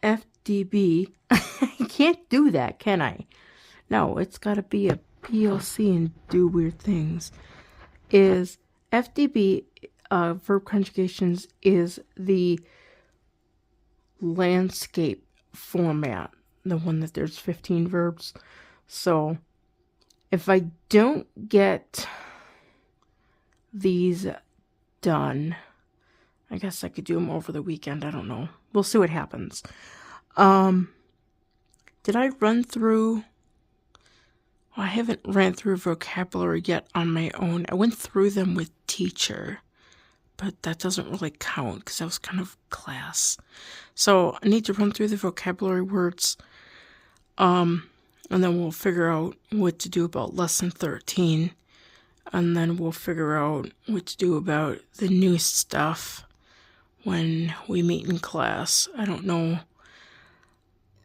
FDB, I can't do that, can I? No, it's got to be a PLC and do weird things. Is FDB, verb conjugations, is the landscape format. The one that there's 15 verbs. So, if I don't get these done, I guess I could do them over the weekend. I don't know. We'll see what happens. Did I run through... Well, I haven't ran through vocabulary yet on my own. I went through them with teacher, but that doesn't really count because that was kind of class. So I need to run through the vocabulary words, and then we'll figure out what to do about lesson 13, and then we'll figure out what to do about the new stuff when we meet in class. I don't know.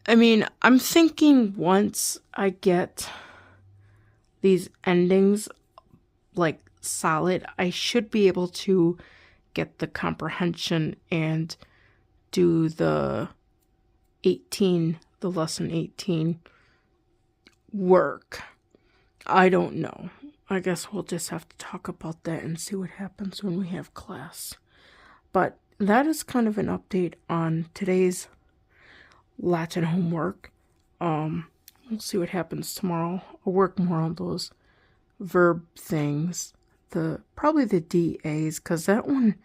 I mean, I'm thinking once I get these endings like solid, I should be able to get the comprehension and do the lesson 18 work. I don't know. I guess we'll just have to talk about that and see what happens when we have class. But that is kind of an update on today's Latin homework. We'll see what happens tomorrow. I'll work more on those verb things. Probably the DAs, because that one,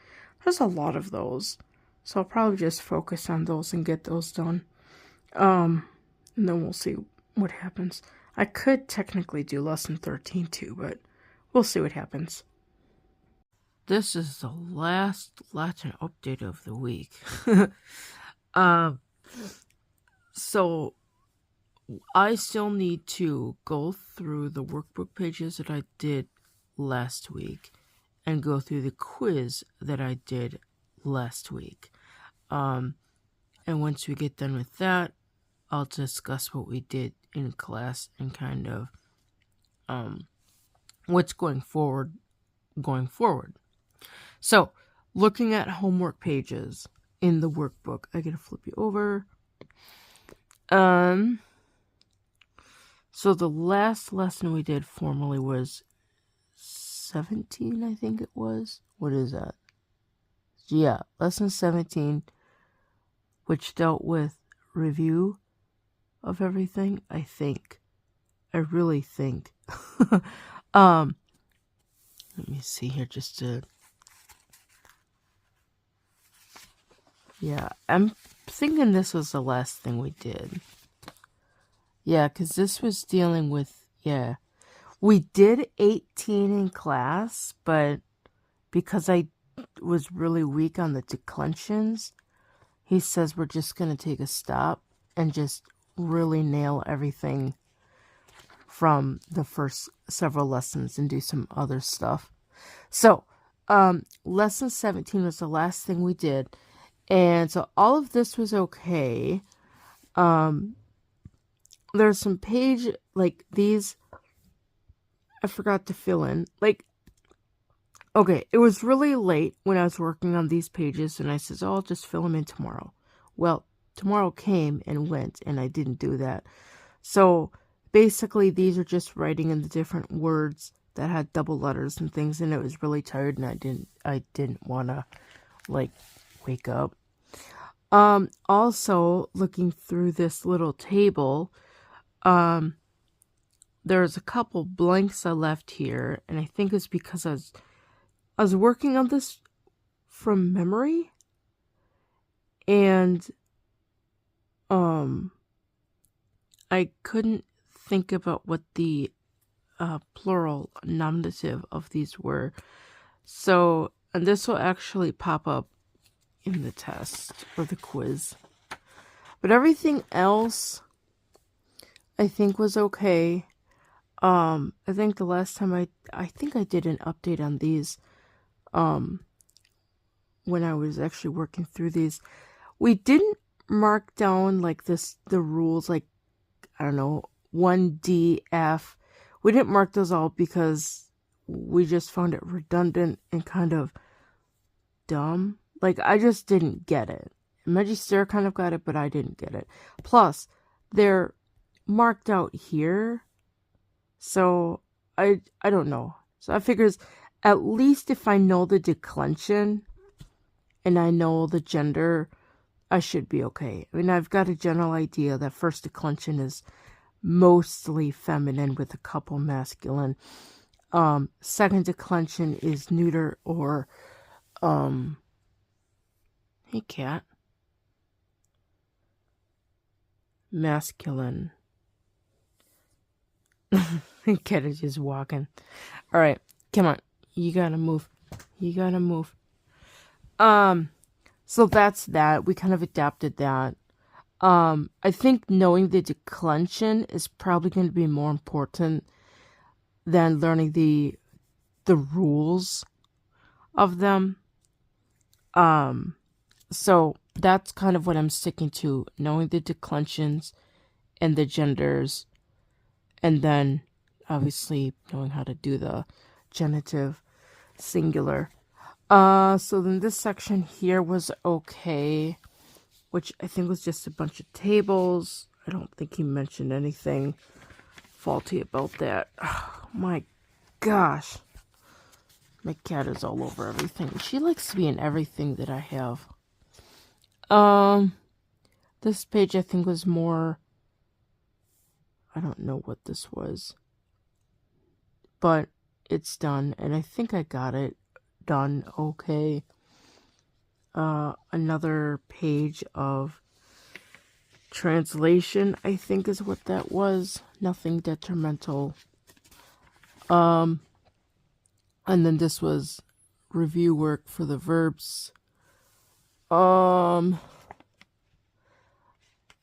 there's a lot of those. So I'll probably just focus on those and get those done. And then we'll see what happens. I could technically do lesson 13 too, but we'll see what happens. This is the last Latin update of the week. So I still need to go through the workbook pages that I did last week and go through the quiz that I did last week. And once we get done with that, I'll discuss what we did in class and kind of what's going forward. So, looking at homework pages in the workbook, I gotta flip you over. So the last lesson we did formally was 17, I think it was. What is that? Yeah, lesson 17, which dealt with review of everything, I think. I really think. Let me see here just to... Yeah, I'm thinking this was the last thing we did. Yeah, because this was dealing with... Yeah. We did 18 in class, but because I was really weak on the declensions, he says we're just going to take a stop and just really nail everything from the first several lessons and do some other stuff. So, lesson 17 was the last thing we did. And so all of this was okay. There's some page, like these, I forgot to fill in. Like, okay, it was really late when I was working on these pages, and I says, oh, I'll just fill them in tomorrow. Well, tomorrow came and went, and I didn't do that. So, basically, these are just writing in the different words that had double letters and things, and it was really tired, and I didn't want to, like, wake up. Also, looking through this little table, there's a couple blanks I left here, and I think it's because I was working on this from memory, and I couldn't think about what the plural nominative of these were. So, and this will actually pop up in the test or the quiz. But everything else I think was okay. I think the last time I think I did an update on these when I was actually working through these. We didn't mark down like the rules, like, I don't know, 1DF. We didn't mark those all because we just found it redundant and kind of dumb. Like, I just didn't get it. Magister kind of got it, but I didn't get it. Plus, they're marked out here. So, I don't know. So, I figures at least if I know the declension and I know the gender, I should be okay. I mean, I've got a general idea that first declension is mostly feminine with a couple masculine. Second declension is neuter or, hey cat, masculine. Cat is just walking. All right, come on. You gotta move. You gotta move. So that's that. We kind of adapted that. I think knowing the declension is probably going to be more important than learning the rules of them. So that's kind of what I'm sticking to, knowing the declensions and the genders, and then obviously knowing how to do the genitive singular. So then this section here was okay, which I think was just a bunch of tables. I don't think he mentioned anything faulty about that. Oh, my gosh. My cat is all over everything. She likes to be in everything that I have. This page I think was more... I don't know what this was. But it's done, and I think I got it done okay. Another page of translation, I think is what that was. Nothing detrimental. And then this was review work for the verbs.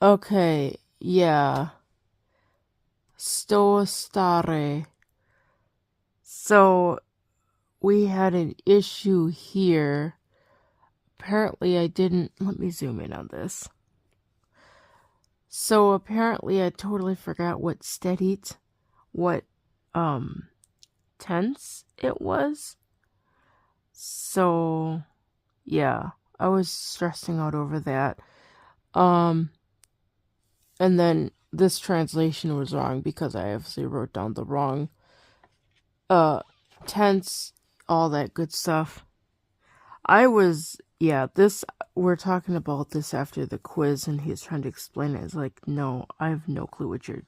Okay, yeah. Sto stare. So, we had an issue here. Apparently I didn't... Let me zoom in on this. So, apparently I totally forgot what steadied, what, tense it was. So, yeah. I was stressing out over that. And then this translation was wrong because I obviously wrote down the wrong tense, all that good stuff. We're talking about this after the quiz, and he's trying to explain it. It's like, no, I have no clue what you're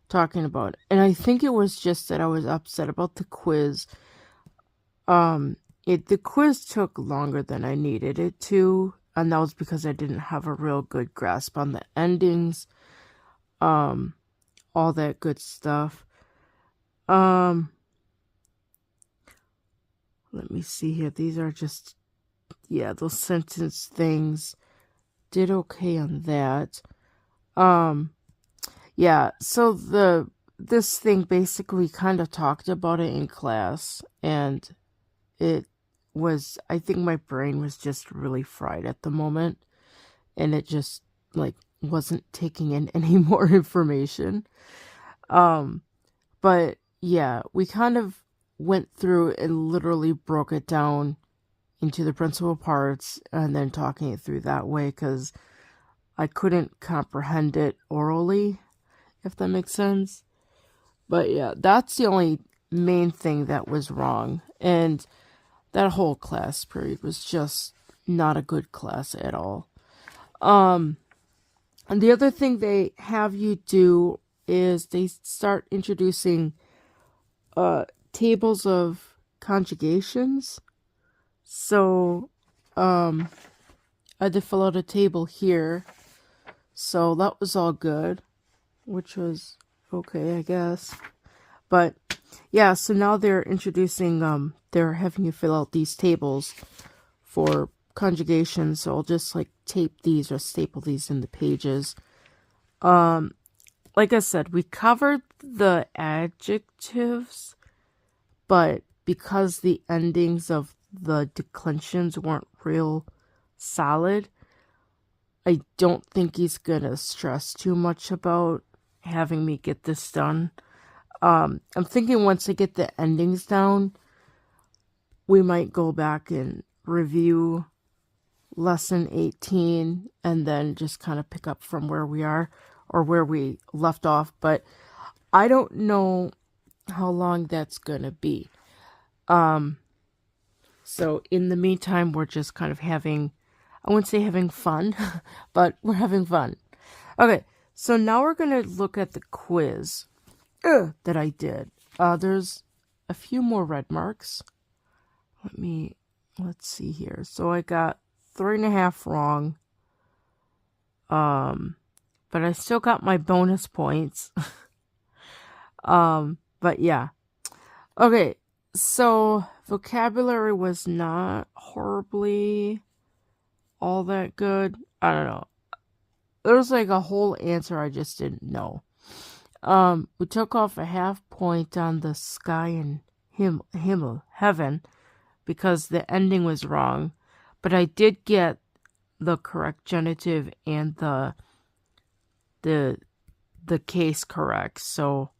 talking about. And I think it was just that I was upset about the quiz. The quiz took longer than I needed it to, and that was because I didn't have a real good grasp on the endings, all that good stuff. Let me see here. These are just, those sentence things. Did okay on that. So this thing basically kind of talked about it in class, and I think my brain was just really fried at the moment, and it just wasn't taking in any more information. But yeah, we kind of went through and literally broke it down into the principal parts and then talking it through that way, because I couldn't comprehend it orally, if that makes sense. But yeah, that's the only main thing that was wrong. And that whole class period was just not a good class at all. And the other thing they have you do is they start introducing tables of conjugations. So I had to fill out a table here. So that was all good, which was okay, I guess. But yeah, so now they're introducing, they're having you fill out these tables for conjugations. So I'll just tape these or staple these in the pages. Like I said, we covered the adjectives, but because the endings of the declensions weren't real solid, I don't think he's gonna stress too much about having me get this done. I'm thinking once I get the endings down, we might go back and review lesson 18 and then just kind of pick up from where we are or where we left off. But I don't know how long that's gonna be. So in the meantime, we're just kind of having, I wouldn't say having fun, but we're having fun. Okay, so now we're going to look at the quiz that I did. There's a few more red marks. Let's see here. So I got 3.5 wrong. But I still got my bonus points. But yeah. Okay, so vocabulary was not horribly all that good. I don't know. There was a whole answer I just didn't know. We took off a 0.5 point on the sky and heaven, because the ending was wrong. But I did get the correct genitive and the case correct, so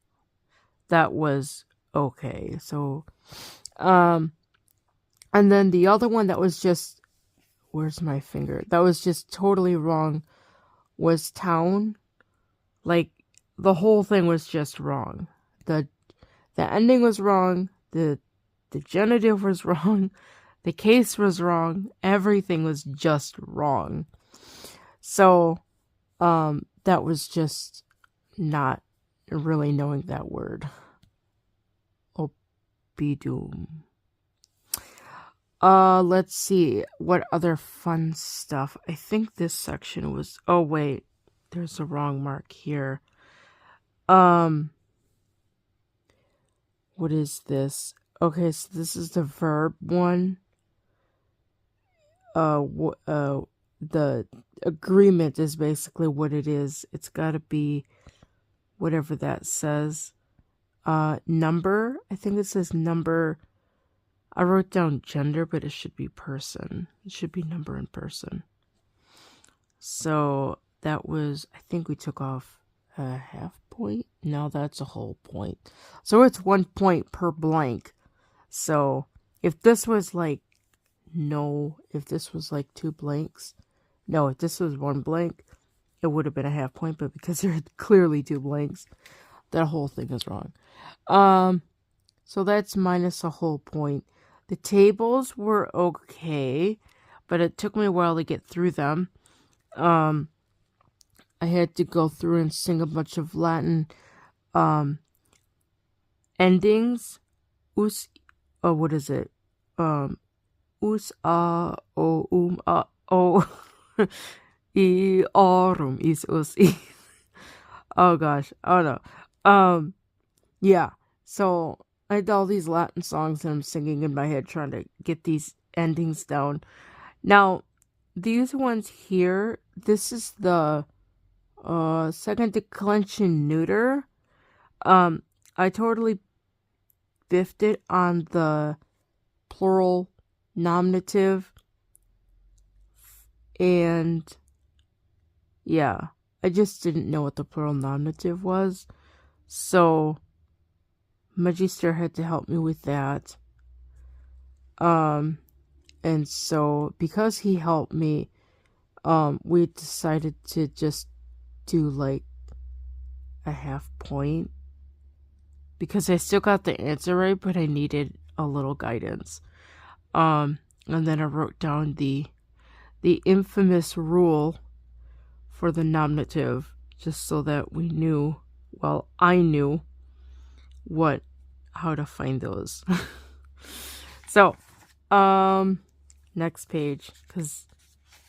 that was okay. So, and then the other one that was just, where's my finger? That was just totally wrong was town. The whole thing was just wrong. The ending was wrong. The genitive was wrong. The case was wrong. Everything was just wrong. So, that was just not really knowing that word. Obidum. Let's see. What other fun stuff? I think this section was... Oh, wait. There's a wrong mark here. What is this? Okay, so this is the verb one. The agreement is basically what it is. It's got to be whatever that says. Number. I think it says number. I wrote down gender, but it should be person. It should be number and person. So that was, I think we took off a 0.5 point. No, that's a whole point. So it's 1 point per blank. So if this was if this was 2 blanks, no, if this was 1 blank, it would have been a 0.5 point, but because there are clearly 2 blanks, that whole thing is wrong. So that's minus a whole point. The tables were okay, but it took me a while to get through them. I had to go through and sing a bunch of Latin endings. What is it? Us a o a o I aurum is us I. Oh gosh, oh no. Yeah. So I had all these Latin songs that I'm singing in my head, trying to get these endings down. Now, these ones here, this is the second declension neuter. I totally biffed it on the plural nominative, and yeah, I just didn't know what the plural nominative was, so Magister had to help me with that. And so because he helped me, we decided to just do like a half point, because I still got the answer right, but I needed a little guidance. And then I wrote down the infamous rule for the nominative, just so that we knew, well, I knew how to find those. So, next page, because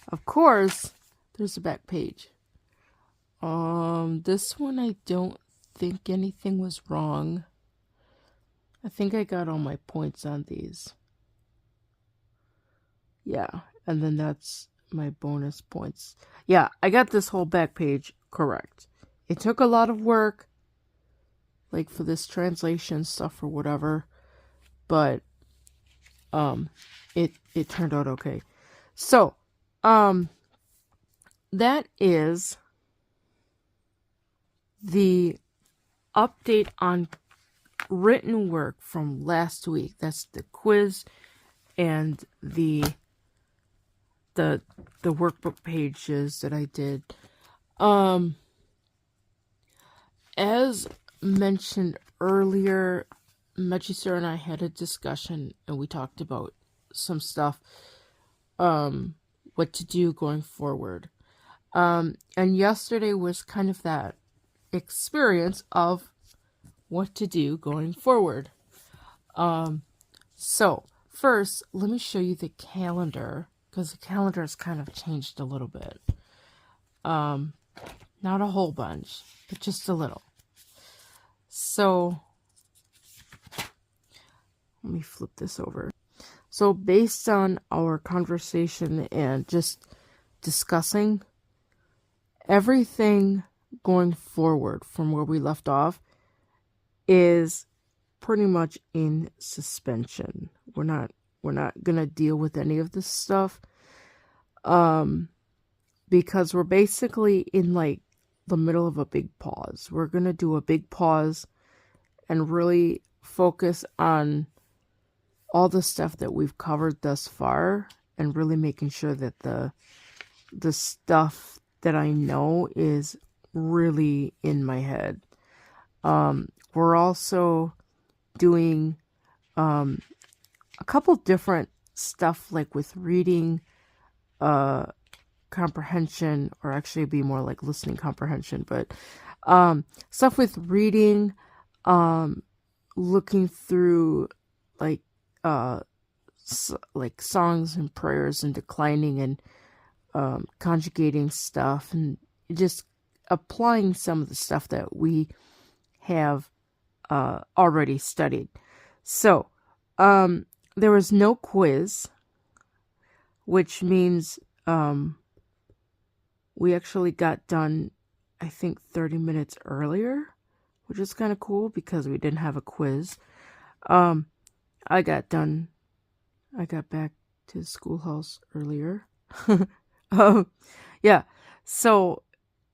of course there's a back page. This one I don't think anything was wrong. I think I got all my points on these. Yeah, and then that's my bonus points. Yeah, I got this whole back page correct. It took a lot of work, like for this translation stuff or whatever, but it turned out okay. So, that is the update on written work from last week. That's the quiz and the workbook pages that I did. As mentioned earlier, Magister and I had a discussion, and we talked about some stuff, what to do going forward. And yesterday was kind of that experience of what to do going forward. So first, let me show you the calendar, because the calendar has kind of changed a little bit. Not a whole bunch, but just a little. So let me flip this over. So based on our conversation and just discussing, everything going forward from where we left off is pretty much in suspension. We're not gonna deal with any of this stuff, because we're basically in like the middle of a big pause. We're gonna do a big pause and really focus on all the stuff that we've covered thus far, and really making sure that the stuff that I know is really in my head. We're also doing a couple different stuff, like with reading comprehension, or actually it'd be more like listening comprehension, but stuff with reading, looking through like songs and prayers and declining and conjugating stuff, and just applying some of the stuff that we have already studied. So there was no quiz, which means we actually got done, I think, 30 minutes earlier, which is kind of cool because we didn't have a quiz. I got back to the schoolhouse earlier. Yeah. So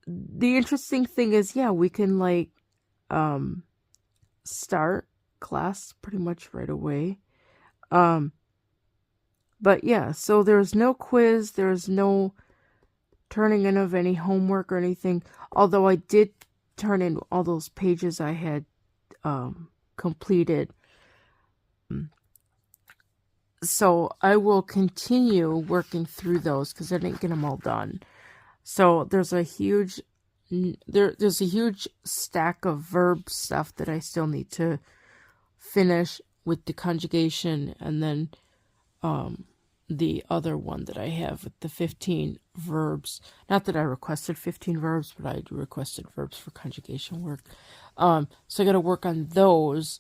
the interesting thing is, yeah, we can like start class pretty much right away. But yeah, so there's no quiz, there's no turning in of any homework or anything, although I did turn in all those pages I had completed. So I will continue working through those because I didn't get them all done. So there's a huge there's a huge stack of verb stuff that I still need to finish with the conjugation, and then the other one that I have with the 15 verbs. Not that I requested 15 verbs, but I requested verbs for conjugation work. So I got to work on those.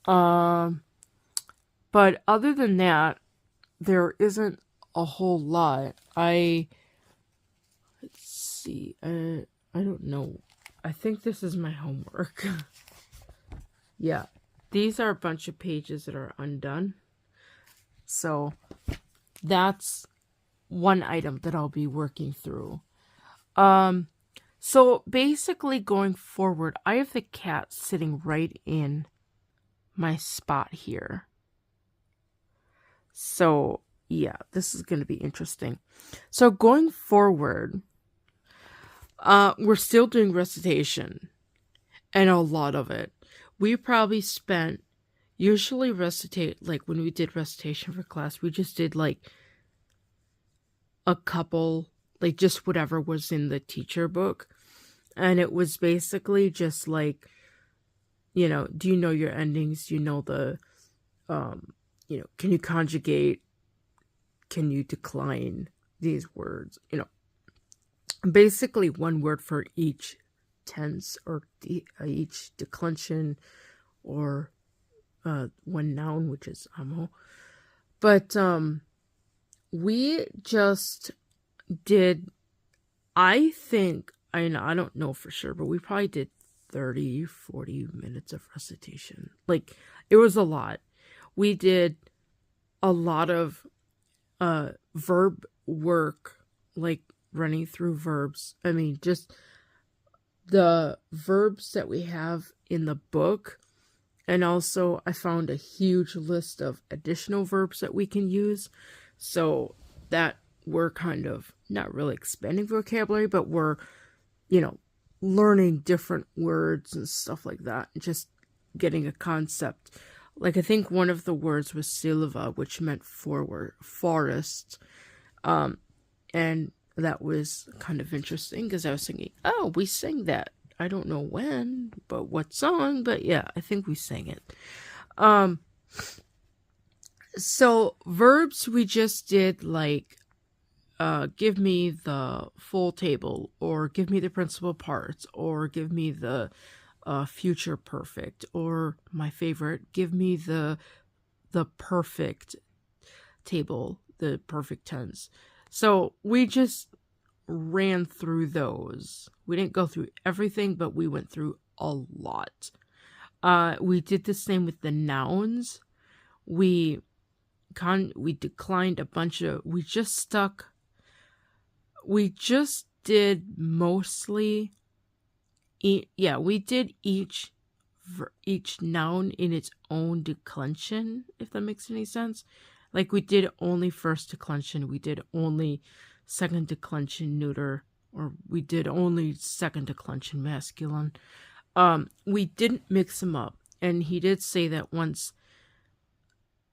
But other than that, there isn't a whole lot. Let's see. I don't know. I think this is my homework. Yeah. These are a bunch of pages that are undone. So that's one item that I'll be working through. So basically going forward, I have the cat sitting right in my spot here. So yeah, this is going to be interesting. So going forward, we're still doing recitation, and a lot of it. We probably spent, usually like when we did recitation for class, we just did like a couple, like just whatever was in the teacher book. And it was basically just like, you know, do you know your endings? Do you know the, you know, can you conjugate? Can you decline these words? You know, basically one word for each tense or each declension, or one noun, which is amo. But we just did, I think, I don't know for sure, but we probably did 30-40 minutes of recitation. Like, it was a lot. We did a lot of verb work, like running through verbs. I mean, just the verbs that we have in the book. And also I found a huge list of additional verbs that we can use. So that we're kind of not really expanding vocabulary, but we're, you know, learning different words and stuff like that. And just getting a concept. Like, I think one of the words was silva, which meant forest. And that was kind of interesting because I was thinking, oh, we sang that. I don't know when, but what song, but yeah, I think we sang it. So verbs, we just did like, give me the full table, or give me the principal parts, or give me the future perfect, or my favorite, give me the perfect table, the perfect tense. So we just ran through those. We didn't go through everything, but we went through a lot. We did the same with the nouns. We declined a bunch of, we just did mostly, we did each noun in its own declension, if that makes any sense. Like, we did only first declension, we did only second declension neuter, or we did only second declension masculine. We didn't mix them up. And he did say that once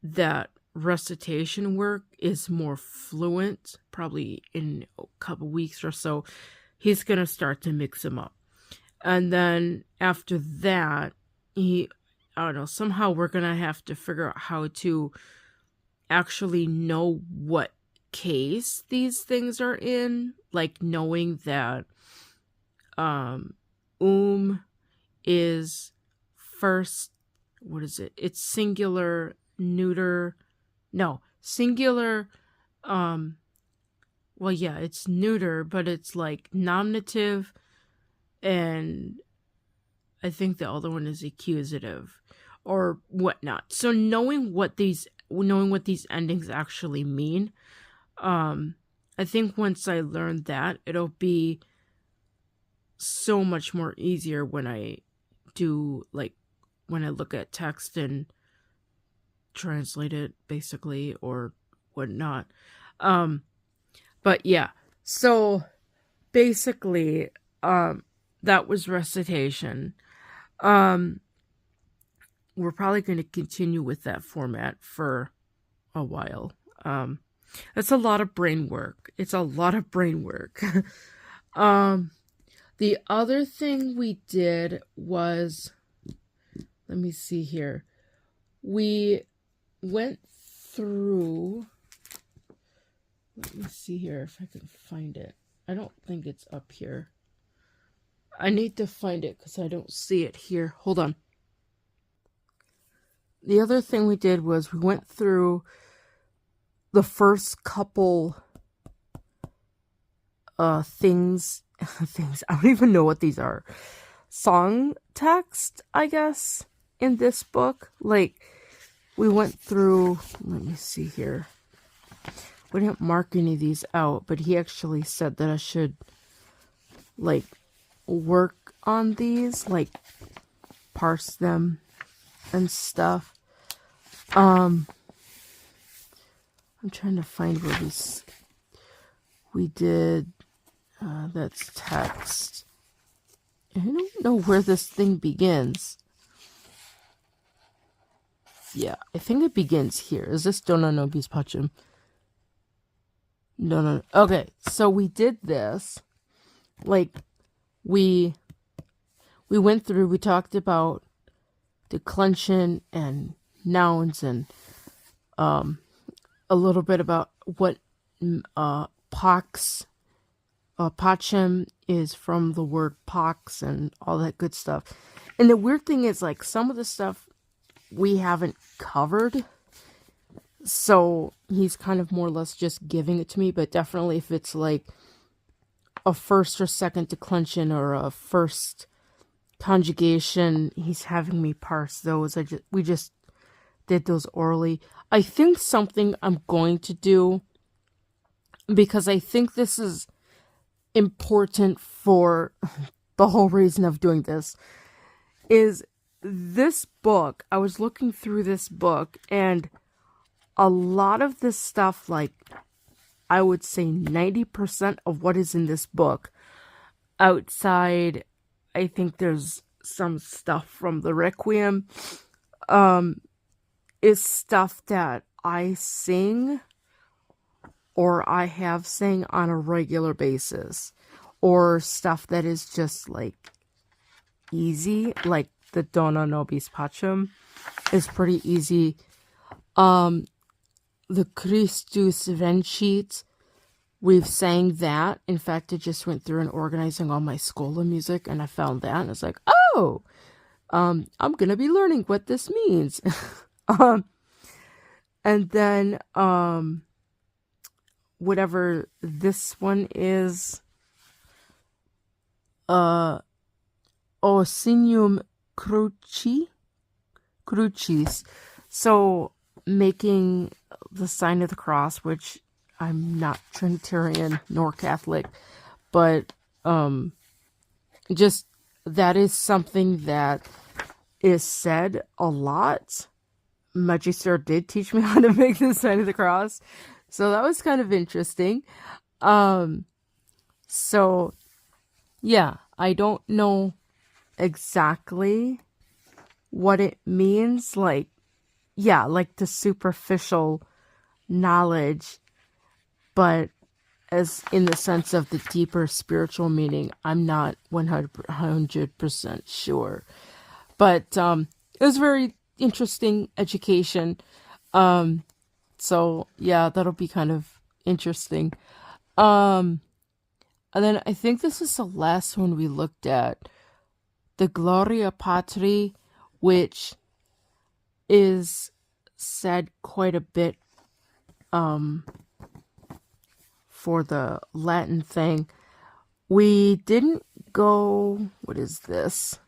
that recitation work is more fluent, probably in a couple weeks or so, he's going to start to mix them up. And then after that, I don't know, somehow we're going to have to figure out how to actually know what case these things are in, like knowing that is first, what is it? It's singular, neuter, no, singular, well, yeah, it's neuter, but it's like nominative, and I think the other one is accusative or whatnot. So knowing what these endings actually mean, I think once I learn that, it'll be so much more easier when I do, like, when I look at text and translate it, basically, or whatnot. But yeah, so basically, that was recitation. We're probably going to continue with that format for a while. It's a lot of brain work. The other thing we did was, let me see here. We went through, let me see here if I can find it. I don't think it's up here. I need to find it because I don't see it here. Hold on. The other thing we did was we went through the first couple things. I don't even know what these are. Song text, I guess, in this book. Like, we went through, let me see here. We didn't mark any of these out, but he actually said that I should, like, work on these, like, parse them and stuff. I'm trying to find where we did, that's text. I don't know where this thing begins. Yeah, I think it begins here. Is this Dona Nobis Pacem? No. Okay, so we did this. Like, we went through, we talked about declension and nouns and a little bit about what pacem is from the word pox and all that good stuff. And the weird thing is, like, some of the stuff we haven't covered, so he's kind of more or less just giving it to me. But definitely if it's like a first or second declension or a first conjugation, he's having me parse those. We just did those orally. I think something I'm going to do, because I think this is important for the whole reason of doing this, is this book. I was looking through this book, and a lot of this stuff, like, I would say 90% of what is in this book, outside, I think there's some stuff from the Requiem, is stuff that I sing or I have sang on a regular basis, or stuff that is just, like, easy, like the Dona Nobis Pacem is pretty easy. The Christus Vencit, we've sang that. In fact, I just went through and organizing all my Schola music, and I found that, and I was like, oh, I'm gonna be learning what this means. And then, whatever this one is, Osinium Crucis. So, making the sign of the cross, which I'm not Trinitarian nor Catholic, but just that is something that is said a lot. Magister did teach me how to make the sign of the cross, so that was kind of interesting. So yeah, I don't know exactly what it means, like, yeah, like the superficial knowledge, but as in the sense of the deeper spiritual meaning, I'm not 100% sure. But it was very interesting education. So yeah, that'll be kind of interesting. And then I think this is the last one we looked at, the Gloria Patri, which is said quite a bit for the Latin thing. We didn't go, what is this?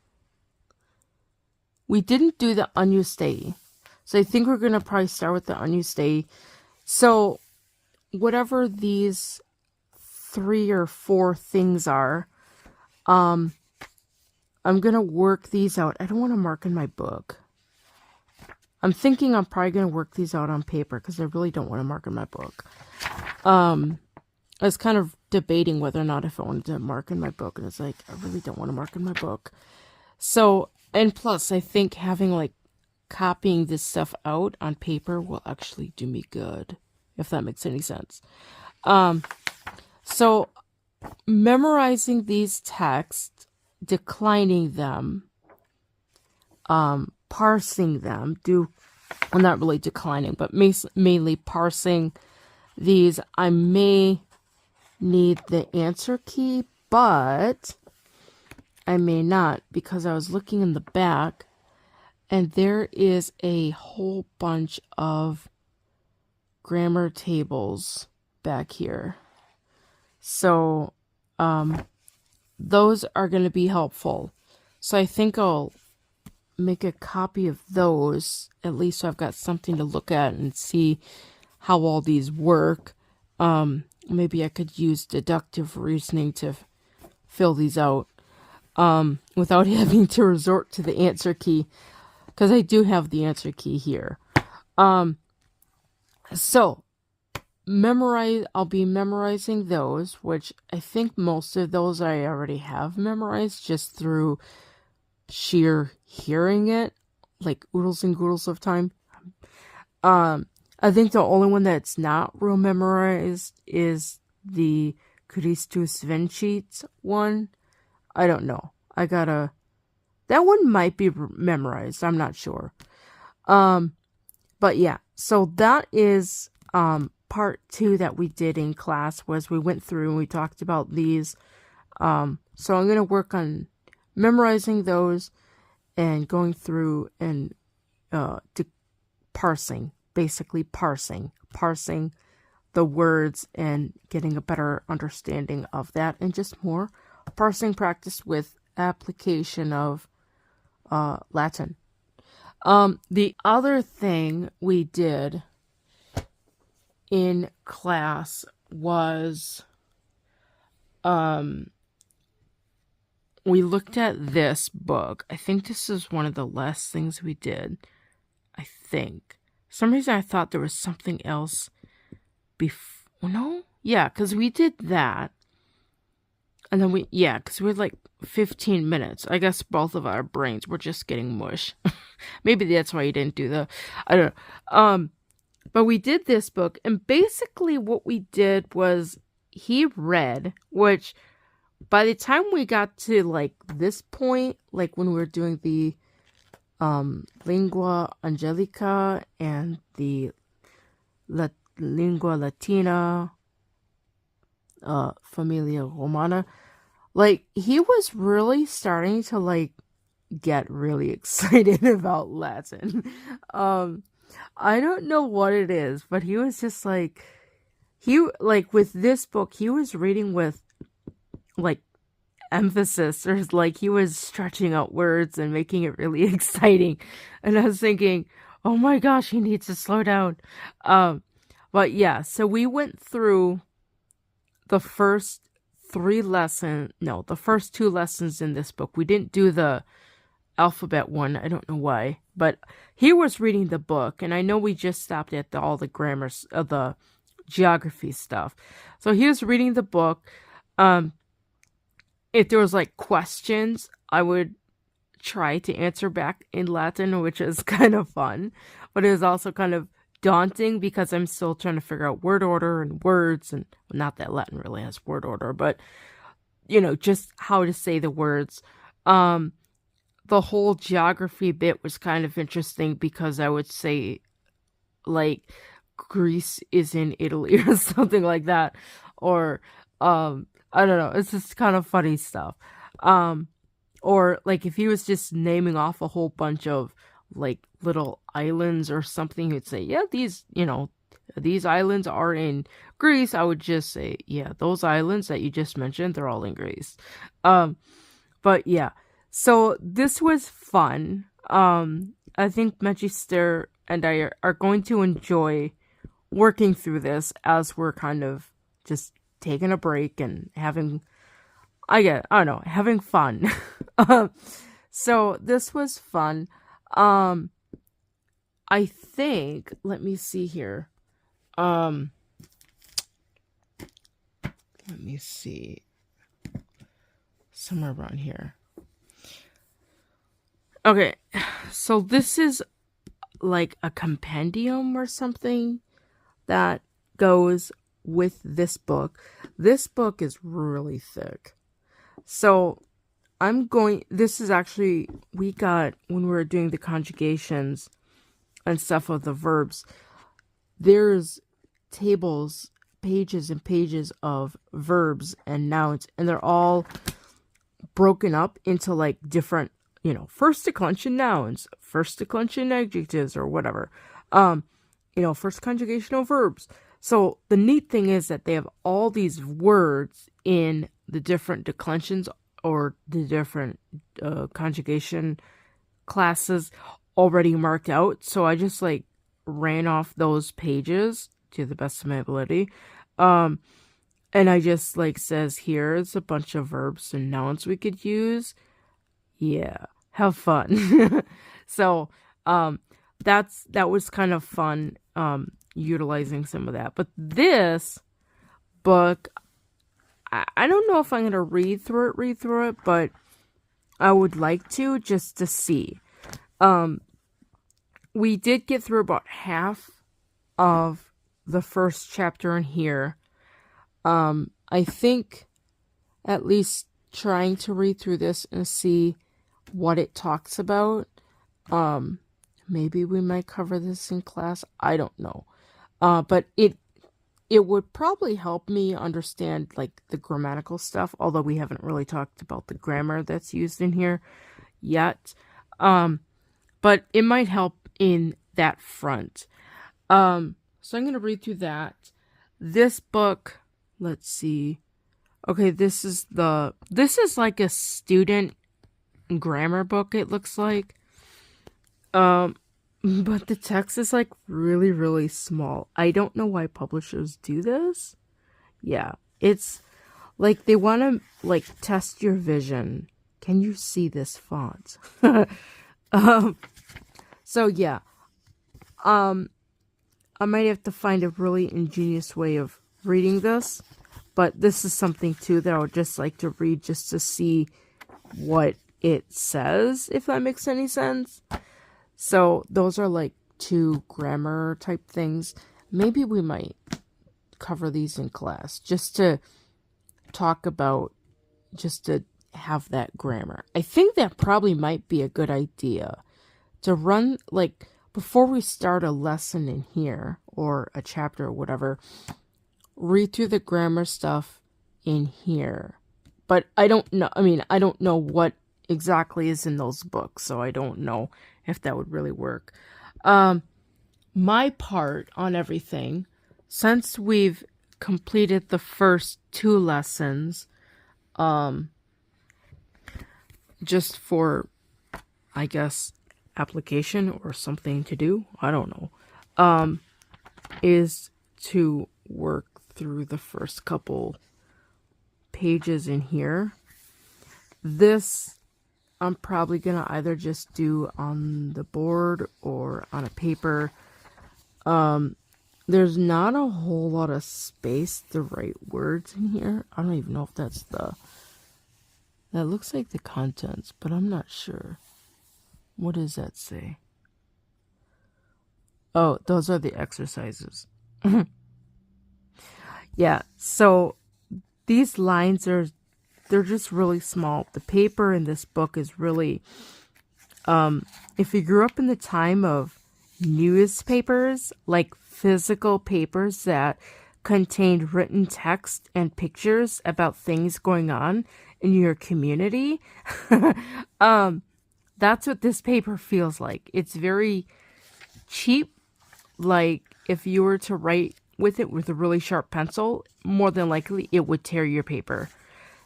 We didn't do the Unus Dei. So I think we're going to probably start with the Unus Dei. So whatever these 3 or 4 things are, I'm going to work these out. I don't want to mark in my book. I'm thinking I'm probably going to work these out on paper because I really don't want to mark in my book. I was kind of debating whether or not if I wanted to mark in my book, and it's like, I really don't want to mark in my book. So, and plus, I think having, like, copying this stuff out on paper will actually do me good, if that makes any sense. So memorizing these texts, declining them, parsing them, well, not really declining, but mainly parsing these. I may need the answer key, but I may not, because I was looking in the back and there is a whole bunch of grammar tables back here. So those are going to be helpful. So I think I'll make a copy of those, at least so I've got something to look at and see how all these work. Maybe I could use deductive reasoning to fill these out without having to resort to the answer key, because I do have the answer key here. So I'll be memorizing those, which I think most of those I already have memorized just through sheer hearing it, like oodles and goodles of time. I think the only one that's not real memorized is the Christus Vincit one. I don't know. That one might be memorized. I'm not sure. But yeah, so that is part 2 that we did in class, was we went through and we talked about these. So I'm going to work on memorizing those and going through and parsing the words and getting a better understanding of that, and just more parsing practice with application of Latin. The other thing we did in class was we looked at this book. I think this is one of the last things we did. I think. For some reason I thought there was something else before. No? Yeah, because we did that. And then because we had like 15 minutes. I guess both of our brains were just getting mush. Maybe that's why you didn't do I don't know. But we did this book, and basically what we did was he read, which by the time we got to like this point, like when we were doing the Lingua Angelica and the Lingua Latina, Familia Romana, like he was really starting to like get really excited about Latin. I don't know what it is, but he was just like, with this book, he was reading with like emphasis, or like he was stretching out words and making it really exciting. And I was thinking, oh my gosh, he needs to slow down. But yeah, so we went through the first 2 lessons in this book. We didn't do the alphabet one. I don't know why, but he was reading the book, and I know we just stopped at all the grammars of the geography stuff. So he was reading the book. If there was like questions, I would try to answer back in Latin, which is kind of fun, but it was also kind of daunting because I'm still trying to figure out word order and words, and well, not that Latin really has word order, but just how to say the words. The whole geography bit was kind of interesting because I would say like Greece is in Italy or something like that, or I don't know, it's just kind of funny stuff. Or like if he was just naming off a whole bunch of like little islands or something, he'd say, yeah, these islands are in Greece. I would just say, yeah, those islands that you just mentioned, they're all in Greece. But yeah, so this was fun. I think Magister and I are going to enjoy working through this as we're kind of just taking a break and having fun. So this was fun. I think, let me see here. Let me see. Somewhere around here. Okay, so this is like a compendium or something that goes with this book. This book is really thick. So this is actually, we got, when we were doing the conjugations and stuff of the verbs, there's tables, pages and pages of verbs and nouns, and they're all broken up into like different, first declension nouns, first declension adjectives, or whatever. First conjugational verbs. So the neat thing is that they have all these words in the different declensions or the different conjugation classes already marked out. So I just like ran off those pages to the best of my ability. And I just like says, here's a bunch of verbs and nouns we could use. Yeah, have fun. So that was kind of fun, utilizing some of that. But this book, I don't know if I'm going to read through it, but I would like to, just to see. We did get through about half of the first chapter in here. I think at least trying to read through this and see what it talks about. Maybe we might cover this in class. I don't know. But it would probably help me understand like the grammatical stuff, although we haven't really talked about the grammar that's used in here yet. But it might help in that front. So I'm going to read through that. This book, let's see. Okay, this is like a student grammar book, it looks like. But the text is like really, really small. I don't know why publishers do this. Yeah, it's like they want to like test your vision. Can you see this font? So yeah, I might have to find a really ingenious way of reading this, but this is something too that I would just like to read just to see what it says, if that makes any sense. So those are like two grammar type things. Maybe we might cover these in class just to talk about, just to have that grammar. I think that probably might be a good idea to run, like, before we start a lesson in here or a chapter or whatever, read through the grammar stuff in here. But I don't know what exactly is in those books, so I don't know if that would really work. My part on everything, since we've completed the first 2 lessons, just for, I guess, application or something to do, I don't know, is to work through the first couple pages in here. This I'm probably going to either just do on the board or on a paper. There's not a whole lot of space to write words in here. I don't even know if that's that looks like the contents, but I'm not sure. What does that say? Oh, those are the exercises. Yeah, so these lines they're just really small. The paper in this book is really, if you grew up in the time of newspapers, like physical papers that contained written text and pictures about things going on in your community, that's what this paper feels like. It's very cheap. Like if you were to write with it with a really sharp pencil, more than likely it would tear your paper.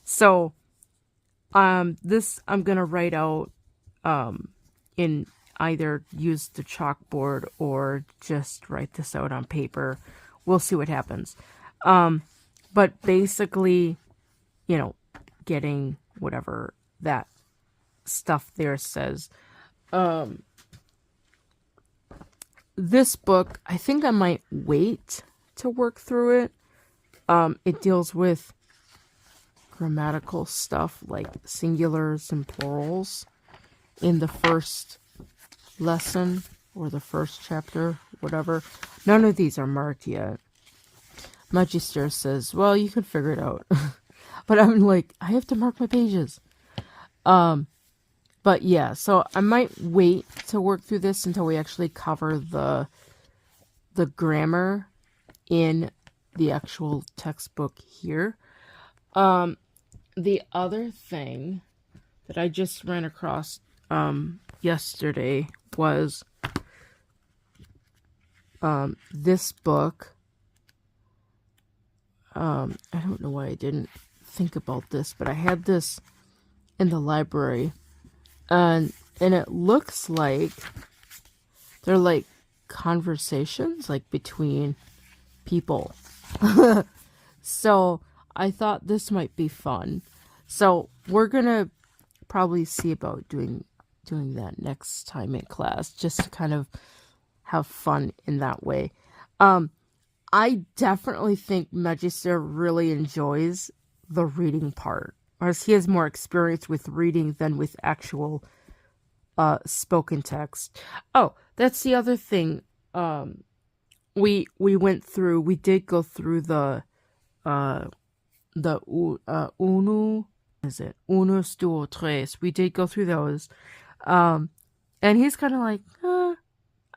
So, this I'm going to write out, in either use the chalkboard or just write this out on paper. We'll see what happens. But basically, getting whatever that stuff there says. This book, I think I might wait to work through it. It deals with grammatical stuff like singulars and plurals in the first lesson or the first chapter, whatever. None of these are marked yet. Magister says, well, you can figure it out. But I'm like, I have to mark my pages. But yeah, so I might wait to work through this until we actually cover the grammar in the actual textbook here. The other thing that I just ran across yesterday was this book. I don't know why I didn't think about this, but I had this in the library, and it looks like they're like conversations like between people. So I thought this might be fun. So we're gonna probably see about doing that next time in class, just to kind of have fun in that way. I definitely think Magister really enjoys the reading part, whereas he has more experience with reading than with actual spoken text. Oh, that's the other thing. We did go through the Unus, duo, tres. We did go through those. And he's kind of like,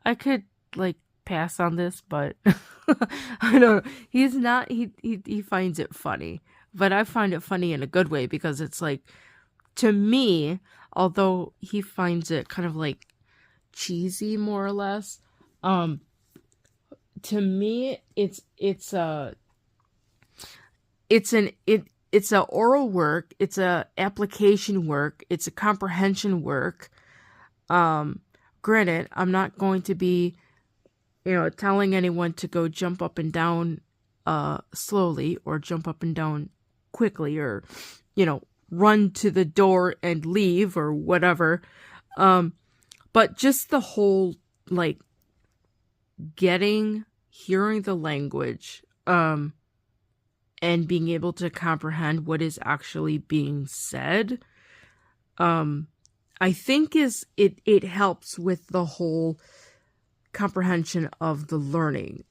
I could like pass on this, but I don't know. He's not, he finds it funny, but I find it funny in a good way, because it's like, to me, although he finds it kind of like cheesy more or less, to me, it's a oral work, it's a application work, it's a comprehension work. Granted, I'm not going to be, telling anyone to go jump up and down slowly, or jump up and down quickly, or, run to the door and leave, or whatever. But just the whole, like, hearing the language, and being able to comprehend what is actually being said, I think it helps with the whole comprehension of the learning.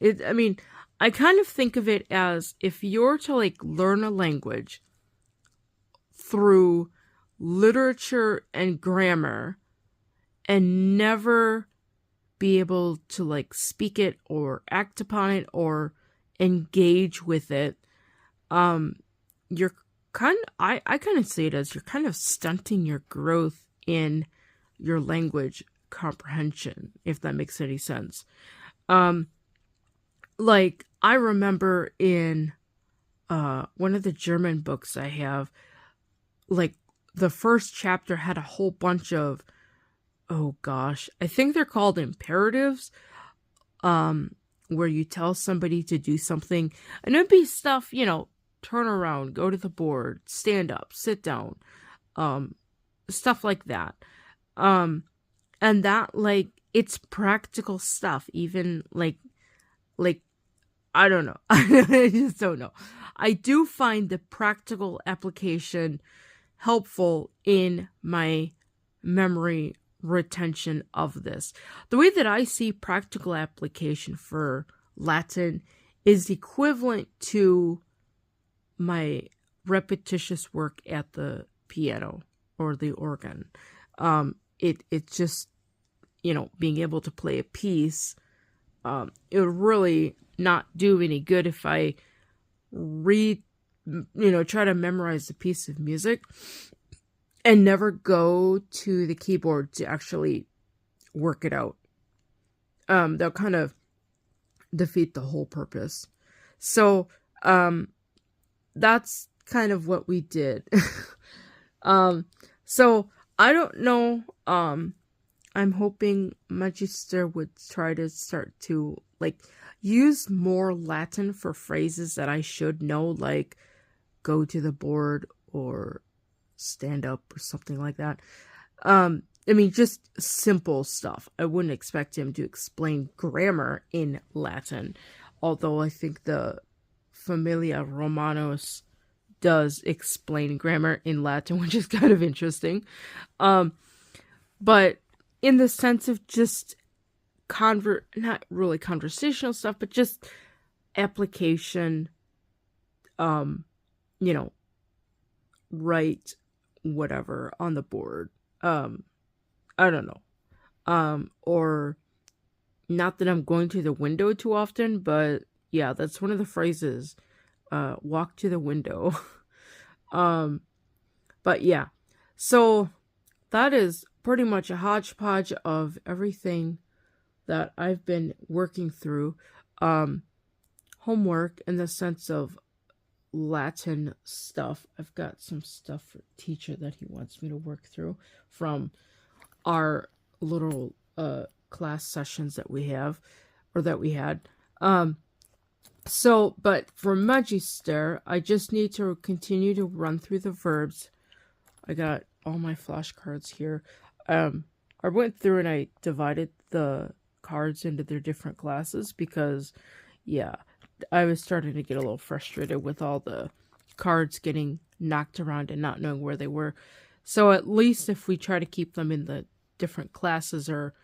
I kind of think of it as, if you're to like learn a language through literature and grammar and never be able to like speak it or act upon it or engage with it, you're I kind of see it as you're kind of stunting your growth in your language comprehension, if that makes any sense. Like, I remember in one of the German books I have, like, the first chapter had a whole bunch of, oh gosh, I think they're called imperatives, where you tell somebody to do something, and it'd be stuff, turn around, go to the board, stand up, sit down, stuff like that. And that, like, it's practical stuff, even like, I don't know. I just don't know. I do find the practical application helpful in my memory retention of this. The way that I see practical application for Latin is equivalent to my repetitious work at the piano or the organ. It's just, being able to play a piece. It would really not do any good if I try to memorize a piece of music and never go to the keyboard to actually work it out. They'll kind of defeat the whole purpose. So, that's kind of what we did. So I don't know. I'm hoping Magister would try to start to like use more Latin for phrases that I should know, like go to the board or stand up or something like that. Just simple stuff. I wouldn't expect him to explain grammar in Latin, although I think the Familia Romana does explain grammar in Latin, which is kind of interesting. But in the sense of just not really conversational stuff, but just application, you know, write whatever on the board. I don't know. Or not that I'm going to the window too often, but yeah, that's one of the phrases. Walk to the window. But yeah, so that is pretty much a hodgepodge of everything that I've been working through. Homework in the sense of Latin stuff. I've got some stuff for teacher that he wants me to work through from our little class sessions that we have, or that we had. So, but for Magister, I just need to continue to run through the verbs. I got all my flashcards here. I went through and I divided the cards into their different classes because, yeah, I was starting to get a little frustrated with all the cards getting knocked around and not knowing where they were. So at least if we try to keep them in the different classes, or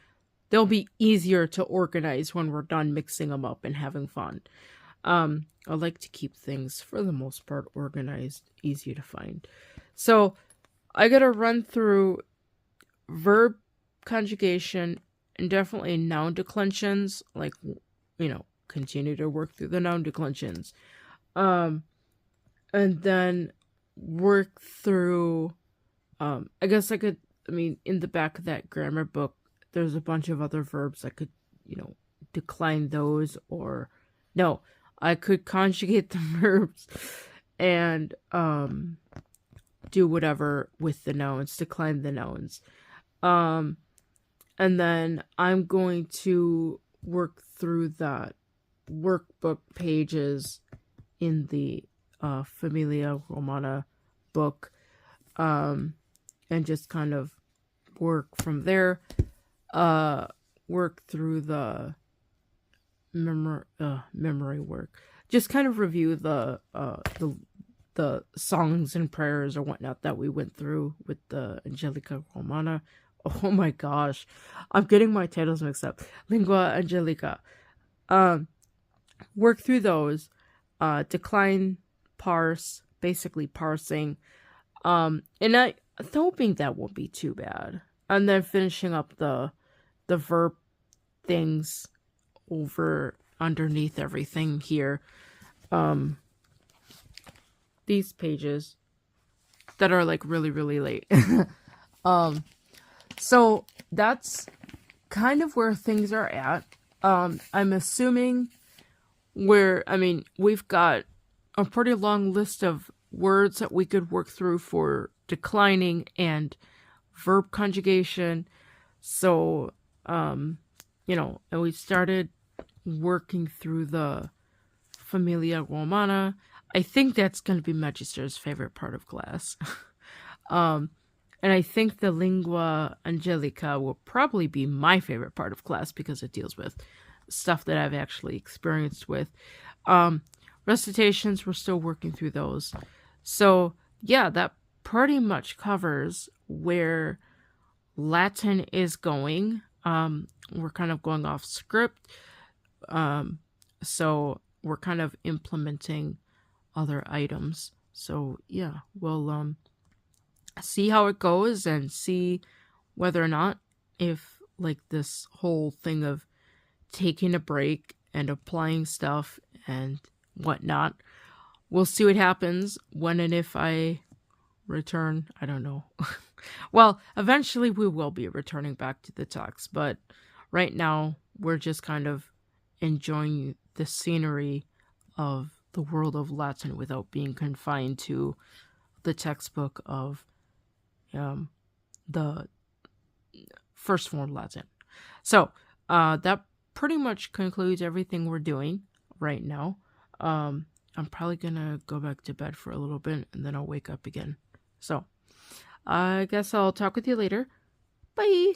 they'll be easier to organize when we're done mixing them up and having fun. I like to keep things, for the most part, organized, easy to find. So I gotta run through verb conjugation and definitely noun declensions, like, you know, continue to work through the noun declensions. And then work through, I guess I could, in the back of that grammar book, there's a bunch of other verbs I could, decline those, or, no, I could conjugate the verbs and, do whatever with the nouns, decline the nouns. And then I'm going to work through that workbook pages in the Familia Romana book, and just kind of work from there. Work through the memory work. Just kind of review the songs and prayers or whatnot that we went through with the Angelica Romana. Oh my gosh, I'm getting my titles mixed up. Lingua Angelica. Work through those. Decline, parse, basically parsing. And I'm hoping that won't be too bad. And then finishing up the verb things over underneath everything here. These pages that are like really, really late. So that's kind of where things are at. I'm assuming we've got a pretty long list of words that we could work through for declining and verb conjugation. So, and we started working through the Familia Romana. I think that's going to be Magister's favorite part of class. And I think the Lingua Angelica will probably be my favorite part of class because it deals with stuff that I've actually experienced with. Recitations, we're still working through those. So, yeah, that pretty much covers where Latin is going. We're kind of going off script. So we're kind of implementing other items. So, yeah, we'll see how it goes and see whether or not, if like this whole thing of taking a break and applying stuff and whatnot, we'll see what happens when and if I return. I don't know. Well, eventually we will be returning back to the text, but right now we're just kind of enjoying the scenery of the world of Latin without being confined to the textbook of the first form Latin. So that pretty much concludes everything we're doing right now. I'm probably gonna go back to bed for a little bit and then I'll wake up again. So I guess I'll talk with you later. Bye.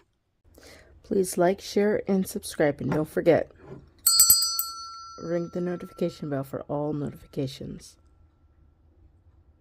Please like, share, and subscribe, and don't forget, ring the notification bell for all notifications.